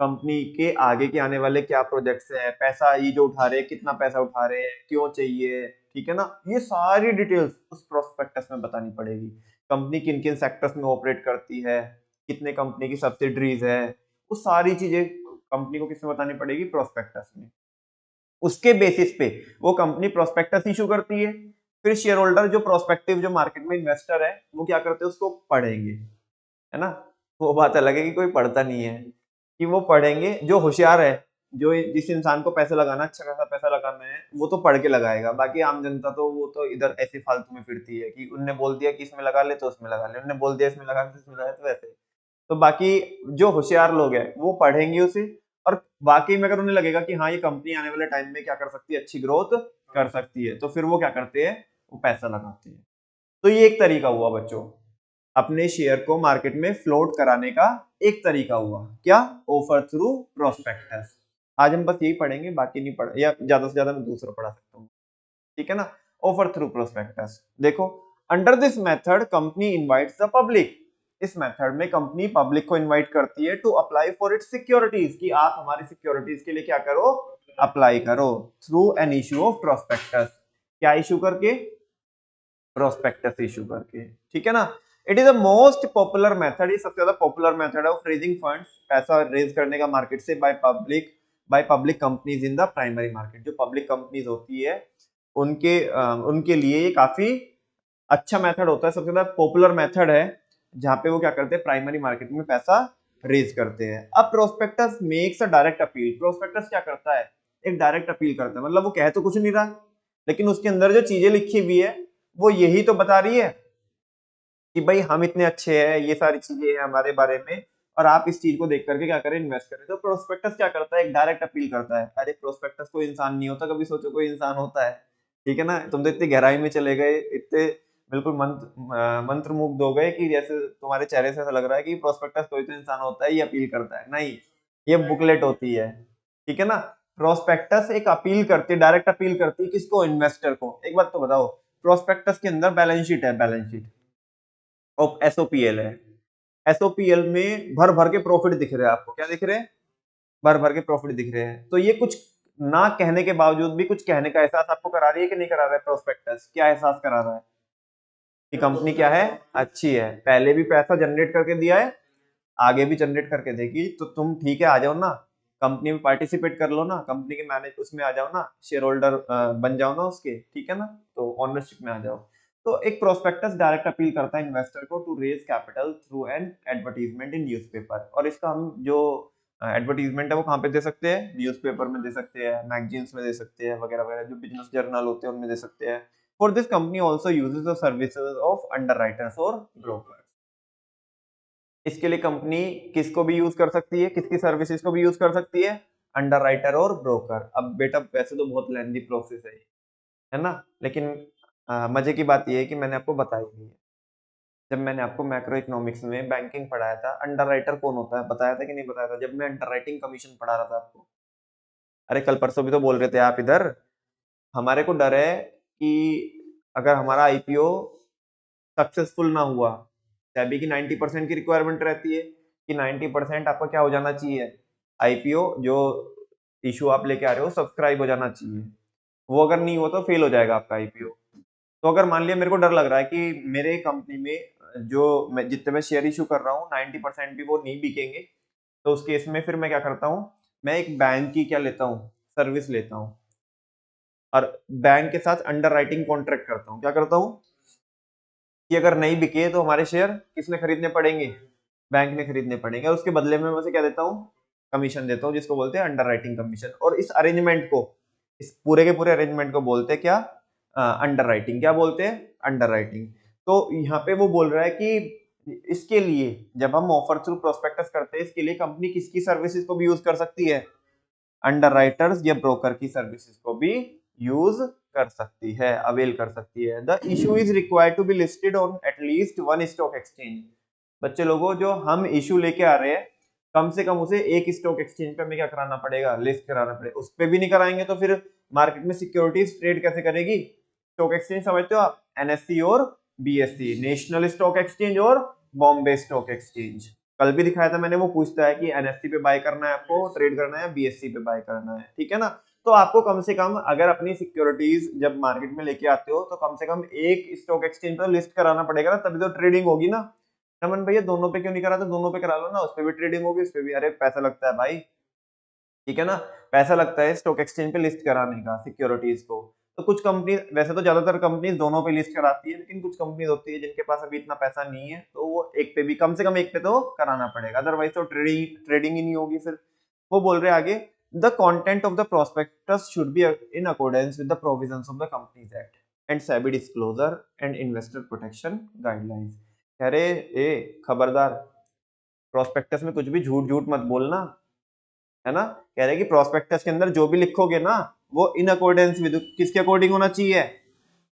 कंपनी के आगे के आने वाले क्या प्रोजेक्ट्स है, पैसा ये जो उठा रहे हैं कितना पैसा उठा रहे हैं, क्यों चाहिए, ठीक है ना? ये सारी डिटेल्स उस प्रोस्पेक्टस में बतानी पड़ेगी। कंपनी किन किन सेक्टर्स में ऑपरेट करती है, कितने कंपनी की सब्सिडरीज है, वो सारी चीजें कंपनी को किसमें बतानी पड़ेगी? प्रोस्पेक्टस में। उसके बेसिस पे वो कंपनी प्रोस्पेक्टस इशू करती है। फिर शेयर होल्डर, जो प्रोस्पेक्टिव, जो मार्केट में इन्वेस्टर है, वो क्या करते हैं? उसको पढ़ेंगे, है ना? वो बात अलग है कि कोई पढ़ता नहीं है, कि वो पढ़ेंगे। जो होशियार है, जो जिस इंसान को पैसे लगाना, अच्छा खासा पैसा लगाना है, वो तो पढ़ के लगाएगा। बाकी आम जनता तो वो तो इधर ऐसे फालतू में फिरती है कि उनने बोल दिया कि इसमें लगा ले तो उसमें लगा ले, उनने बोल दिया इसमें लगा ले तो इसमें लगा ले, तो वैसे। तो बाकी जो होशियार लोग हैं वो पढ़ेंगे उसे, और वाकई में अगर उन्हें लगेगा कि हाँ ये कंपनी आने वाले टाइम में क्या कर सकती है, अच्छी ग्रोथ कर सकती है, तो फिर वो क्या करते हैं? वो पैसा लगाते हैं। तो ये एक तरीका हुआ बच्चों, अपने शेयर को मार्केट में फ्लोट कराने का एक तरीका हुआ। क्या? Offer through prospectus. आज हम बस यही पढ़ेंगे, बाकी नहीं पढ़, या ज्यादा से ज्यादा मैं दूसरा पढ़ा सकता हूँ, ठीक है ना? Offer through prospectus. देखो, under this method company invites the public. इस मेथड में कंपनी पब्लिक को इनवाइट करती है to apply for its securities, कि आप हमारी सिक्योरिटीज के लिए क्या करो? अप्लाई करो, through an issue of prospectus. क्या इशू करके? प्रोस्पेक्टस इशू करके, ठीक है ना? It is the most popular method, ये सबसे ज्यादा popular method of raising funds, पैसा रेज करने का मार्केट से, by public companies in the primary market. जो पब्लिक कंपनीज होती है उनके लिए ये काफी अच्छा मेथड होता है, सबसे ज्यादा पॉपुलर मेथड है, जहां पे वो क्या करते हैं? प्राइमरी मार्केट में पैसा रेज करते हैं। अब prospectus makes a direct appeal. Prospectus क्या करता है? एक डायरेक्ट अपील करता है, मतलब वो कह तो कुछ नहीं रहा, लेकिन उसके अंदर जो चीजें लिखी हुई है वो यही तो बता रही है कि भाई हम इतने अच्छे हैं, ये सारी चीजें हैं हमारे बारे में, और आप इस चीज को देख करके क्या करें? इन्वेस्ट करें। तो प्रोस्पेक्टस क्या करता है? एक डायरेक्ट अपील करता है। अरे प्रोस्पेक्टस कोई इंसान नहीं होता, कभी सोचो कोई इंसान होता है, ठीक है ना? तुम तो इतनी गहराई में चले गए, इतने बिल्कुल मंत्र मुग्ध हो गए कि जैसे तुम्हारे चेहरे से ऐसा लग रहा है कि प्रोस्पेक्टस कोई तो इंसान होता है, ये अपील करता है। नहीं, ये बुकलेट होती है, ठीक है ना? प्रोस्पेक्टस एक अपील करती है, डायरेक्ट अपील करती है, किसको? इन्वेस्टर को। एक बात तो बताओ, प्रोस्पेक्टस के अंदर बैलेंस शीट है, बैलेंस शीट ऑफ एसओपीएल है। एसओपीएल में भर भर के प्रॉफिट दिख रहे हैं आपको। क्या दिख रहे हैं? भर भर के प्रॉफिट दिख रहे हैं। तो ये कुछ ना कहने के बावजूद भी कुछ कहने का एहसास आपको करा रही है कि नहीं करा रहा है? प्रोस्पेक्टस क्या एहसास करा रहा है? कि कंपनी क्या है? अच्छी है, पहले भी पैसा जनरेट करके दिया है, आगे भी जनरेट करके देगी, तो तुम ठीक है, आ जाओ ना, कंपनी में पार्टिसिपेट कर लो ना, कंपनी के मैनेज उसमें आ जाओ ना, शेयर होल्डर बन जाओ ना उसके, ठीक है ना, तो ओनरशिप में आ जाओ। तो एक प्रोस्पेक्टस डायरेक्ट अपील करता है इन्वेस्टर को to raise capital through an advertisement in newspaper, और इसका हम जो एडवर्टीजमेंट है वो कहाँ पे दे सकते हैं, न्यूज़पेपर में दे सकते हैं, मैगजीन्स में दे सकते हैं, वगैरह वगैरह जो बिजनेस जर्नल होते हैं उनमें दे सकते हैं। For this company also uses the services of underwriters और ब्रोकर। इसके लिए कंपनी किसको भी यूज कर सकती है, किसकी सर्विसेज को भी यूज कर सकती है, अंडरराइटर और ब्रोकर। अब बेटा वैसे तो बहुत लेंथी प्रोसेस है ना, लेकिन मजे की बात यह है कि मैंने आपको बताई नहीं है। जब मैंने आपको मैक्रो इकोनॉमिक्स में बैंकिंग पढ़ाया था, अंडरराइटर कौन होता है बताया था कि नहीं बताया था, जब मैं अंडरराइटिंग कमीशन पढ़ा रहा था आपको। अरे कल परसों भी तो बोल रहे थे आप इधर। हमारे को डर है कि अगर हमारा आईपीओ सक्सेसफुल ना हुआ, सेबी की 90% की रिक्वायरमेंट रहती है कि 90% आपका क्या हो जाना चाहिए, आईपीओ जो इशू आप लेके आ रहे हो सब्सक्राइब हो जाना चाहिए। वो अगर नहीं हो तो फेल हो जाएगा आपका आईपीओ। तो अगर मान लिया मेरे को डर लग रहा है कि मेरे कंपनी में जो मैं जितने मैं शेयर इशू कर रहा हूँ 90% भी वो नहीं बिकेंगे, तो उस केस में फिर मैं क्या करता हूँ, मैं एक बैंक की क्या लेता हूँ, सर्विस लेता हूँ, और बैंक के साथ अंडरराइटिंग कॉन्ट्रैक्ट करता हूँ। क्या करता हूँ कि अगर नहीं बिके तो हमारे शेयर किसने खरीदने पड़ेंगे, बैंक ने खरीदने पड़ेंगे, और उसके बदले में मैं उसे क्या देता हूँ, कमीशन देता हूँ, जिसको बोलते हैं अंडरराइटिंग कमीशन। और इस अरेंजमेंट को, इस पूरे के पूरे अरेंजमेंट को बोलते हैं क्या, अंडरराइटिंग। क्या बोलते हैं, अंडरराइटिंग। तो यहाँ पे वो बोल रहा है कि इसके लिए जब हम ऑफर थ्रू प्रोस्पेक्टस करते हैं, इसके लिए कंपनी किसकी सर्विसेज को भी यूज कर सकती है, अंडरराइटर्स या ब्रोकर की सर्विसेज को भी यूज कर सकती है, अवेल कर सकती है। The issue is required to be listed on at least one stock exchange. बच्चे लोगों, जो हम इशू लेके आ रहे हैं, कम से कम उसे एक स्टॉक एक्सचेंज पे हमें क्या कराना पड़ेगा, लिस्ट कराना पड़ेगा। उस पे भी नहीं कराएंगे तो फिर मार्केट में सिक्योरिटीज ट्रेड कैसे करेगी। स्टॉक एक्सचेंज समझते हो आप, एनएससी और बीएससी, नेशनल स्टॉक एक्सचेंज और बॉम्बे स्टॉक एक्सचेंज। कल भी दिखाया था मैंने, वो पूछता है कि एनएससी पे बाय करना है आपको ट्रेड करना है या बीएससी पे बाय करना है, ठीक है ना। तो आपको कम से कम अगर अपनी सिक्योरिटीज जब मार्केट में लेके आते हो तो कम से कम एक स्टॉक एक्सचेंज पर लिस्ट कराना पड़ेगा ना, तभी तो ट्रेडिंग होगी ना। रमन भैया दोनों पे क्यों नहीं करा, तो दोनों पे करा लो ना, उस पे भी ट्रेडिंग होगी, उस पे भी। अरे पैसा लगता है भाई, ठीक है ना, पैसा लगता है स्टॉक एक्सचेंज पे लिस्ट कराने का सिक्योरिटीज को। तो कुछ कंपनी, वैसे तो ज्यादातर कंपनी दोनों पे लिस्ट कराती है, लेकिन कुछ कंपनी होती है जिनके पास अभी इतना पैसा नहीं है, तो वो एक पे भी, कम से कम एक पे तो कराना पड़ेगा, अदरवाइज तो ट्रेडिंग ही नहीं होगी फिर। वो बोल रहे हैं आगे, the content of the prospectus should be in accordance with the provisions of the companies act and SEBI disclosure and investor protection guidelines. कह रहे ए खबरदार, प्रोस्पेक्टस में कुछ भी झूठ झूठ मत बोलना, है ना। कह रहे कि प्रोस्पेक्टस के अंदर जो भी लिखोगे ना, वो इन अकॉर्डेंस विद, किसके अकॉर्डिंग होना चाहिए,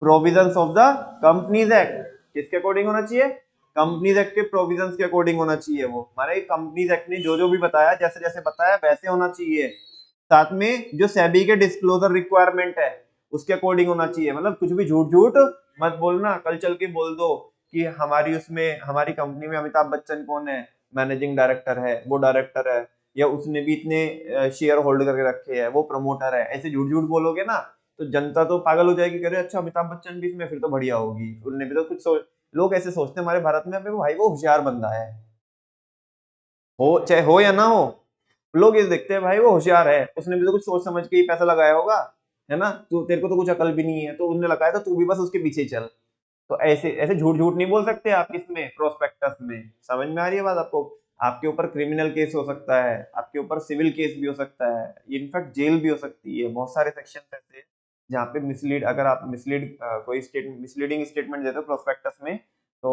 provisions of the companies act. किसके अकॉर्डिंग होना चाहिए, कंपनीज एक्ट के प्रोविजंस के अकॉर्डिंग होना चाहिए। वो हमारे कंपनीज एक्ट ने जो जो भी बताया, जैसे जैसे बताया वैसे होना चाहिए। साथ में जो सेबी के डिस्क्लोजर रिक्वायरमेंट है उसके अकॉर्डिंग होना चाहिए। मतलब कुछ भी झूठ झूठ मत बोलना, कल चल के बोल दो कि हमारी उसमें, हमारी कंपनी में अमिताभ बच्चन कौन है, मैनेजिंग डायरेक्टर है, वो डायरेक्टर है, या उसने भी इतने शेयर होल्ड करके रखे हैं, वो प्रमोटर है। ऐसे झूठ झूठ बोलोगे ना तो जनता तो पागल हो जाएगी, कह रहे अच्छा अमिताभ बच्चन भी इसमें, फिर तो बढ़िया होगी, उनने भी तो कुछ लोग ऐसे सोचते हैं हमारे भारत में, अबे भाई वो होशियार बंदा है, हो चाहे हो या ना हो, लोग ये देखते हैं भाई वो होशियार है, उसने भी तो कुछ सोच समझ के ही पैसा लगाया होगा, है ना। तू, तेरे को तो कुछ अकल भी नहीं है, तो उसने लगाया तो तू भी बस उसके पीछे चल। तो ऐसे ऐसे झूठ झूठ नहीं बोल सकते आप इसमें प्रोस्पेक्टस में। समझ में आ रही है बात आपको। आपके ऊपर क्रिमिनल केस हो सकता है, आपके ऊपर सिविल केस भी हो सकता है, इनफैक्ट जेल भी हो सकती है। बहुत सारे सेक्शन ऐसे हैं जहाँ पे मिसलीड, अगर आप कोई मिसलीडिंग स्टेटमेंट देते हो प्रोस्पेक्टस में, तो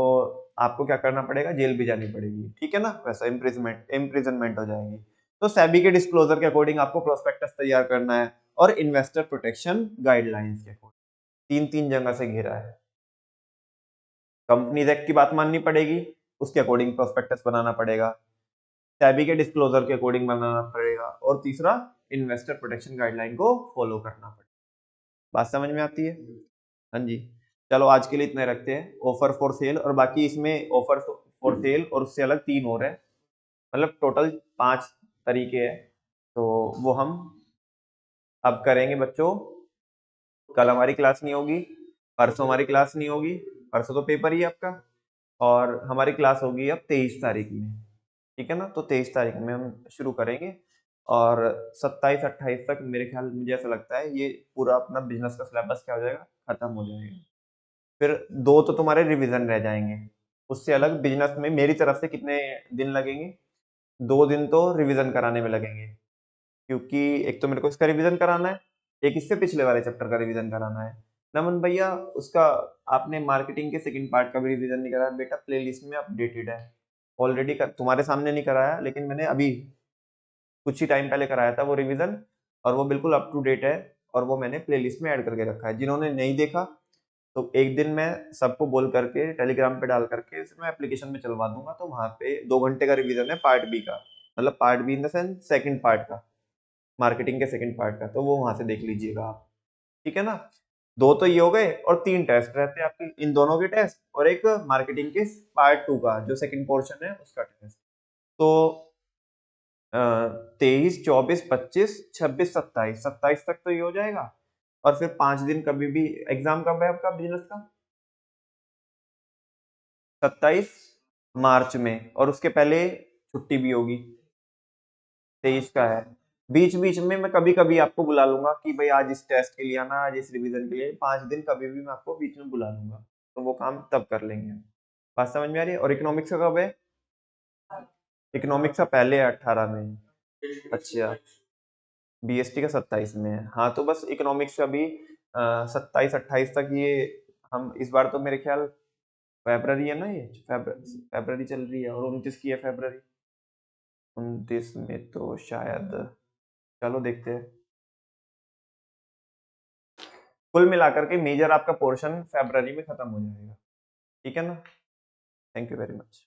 आपको क्या करना पड़ेगा, जेल भी जानी पड़ेगी, ठीक है ना। वैसा इम्प्रिजनमेंट हो जाएगी। तो सेबी के डिस्क्लोजर के अकॉर्डिंग आपको प्रोस्पेक्टस तैयार करना है, और इन्वेस्टर प्रोटेक्शन गाइडलाइंस के अकॉर्डिंग। तीन तीन जगह से घेरा है। कंपनीज एक्ट की बात माननी पड़ेगी, उसके अकॉर्डिंग प्रोस्पेक्टस बनाना पड़ेगा, सेबी के डिस्क्लोजर के अकॉर्डिंग बनाना पड़ेगा, और तीसरा इन्वेस्टर प्रोटेक्शन गाइडलाइन को फॉलो करना पड़ेगा। बात समझ में आती है। हाँ जी। चलो आज के लिए इतना ही रखते हैं, ऑफर फॉर सेल, और बाकी इसमें ऑफर फॉर सेल और उससे अलग 3 और है, मतलब टोटल 5 तरीके हैं। तो वो हम अब करेंगे बच्चों। कल हमारी क्लास नहीं होगी, परसों हमारी क्लास नहीं होगी, परसों तो पेपर ही है आपका, और हमारी क्लास होगी अब 23 तारीख में, ठीक है ना। तो 23 तारीख में हम शुरू करेंगे। और 27-28 तक मेरे ख्याल मुझे ऐसा लगता है ये पूरा अपना बिजनेस का सिलेबस क्या हो जाएगा, खत्म हो जाएगा। फिर 2 तो तुम्हारे रिवीजन रह जाएंगे। उससे अलग बिजनेस में मेरी तरफ से कितने दिन लगेंगे, 2 दिन तो रिवीजन कराने में लगेंगे, क्योंकि एक तो मेरे को इसका रिवीजन कराना है, एक इससे पिछले वाले चैप्टर का रिवीजन कराना है। नमन भैया, उसका आपने मार्केटिंग के सेकंड पार्ट का भी रिवीजन नहीं कराया बेटा, प्लेलिस्ट में अपडेटेड है ऑलरेडी। तुम्हारे सामने नहीं कराया, लेकिन मैंने अभी कुछ ही टाइम पहले कराया था वो रिवीजन, और वो बिल्कुल अप टू डेट है, और वो मैंने प्लेलिस्ट में ऐड करके रखा है। जिन्होंने नहीं देखा तो एक दिन मैं सबको बोल करके टेलीग्राम पे डाल करके मैं एप्लीकेशन में चलवा दूंगा, तो वहां पे 2 घंटे का रिवीजन है पार्ट बी का, मतलब part be in the sense second part का, मार्केटिंग के सेकंड पार्ट का, तो वो वहां से देख लीजिएगा आप। ठीक है ना? 2 तो ये हो गए, और 3 टेस्ट रहते हैं आपके, इन दोनों के टेस्ट, और एक मार्केटिंग के पार्ट 2 का जो सेकंड पोर्शन है उसका टेस्ट। तो 23, 24, 25, 26, 27 तक तो ये हो जाएगा, और फिर 5 दिन कभी भी। एग्जाम कब है आपका बिजनेस का? 27 मार्च में, और उसके पहले छुट्टी भी होगी, 23 का है। बीच बीच में मैं कभी कभी आपको बुला लूंगा कि भाई आज इस टेस्ट के लिए आना, आज इस रिवीजन के लिए, 5 दिन कभी भी मैं आपको बीच में बुला लूंगा, तो वो काम तब कर लेंगे। बात समझ में आ रही है? और इकोनॉमिक्स का कब है? इकोनॉमिक्स का पहले है 18 में। अच्छा, बीएसटी का 27 में है। हाँ, तो बस इकोनॉमिक्स का भी 27-28 तक ये, हम इस बार तो मेरे ख्याल फेब्रवरी है ना, ये फेब्रवरी चल रही है, और 29 की है फेब्रवरी, 29 में तो शायद, चलो देखते हैं। कुल मिलाकर के मेजर आपका पोर्शन फेब्रवरी में खत्म हो जाएगा। ठीक है ना? Thank you very much.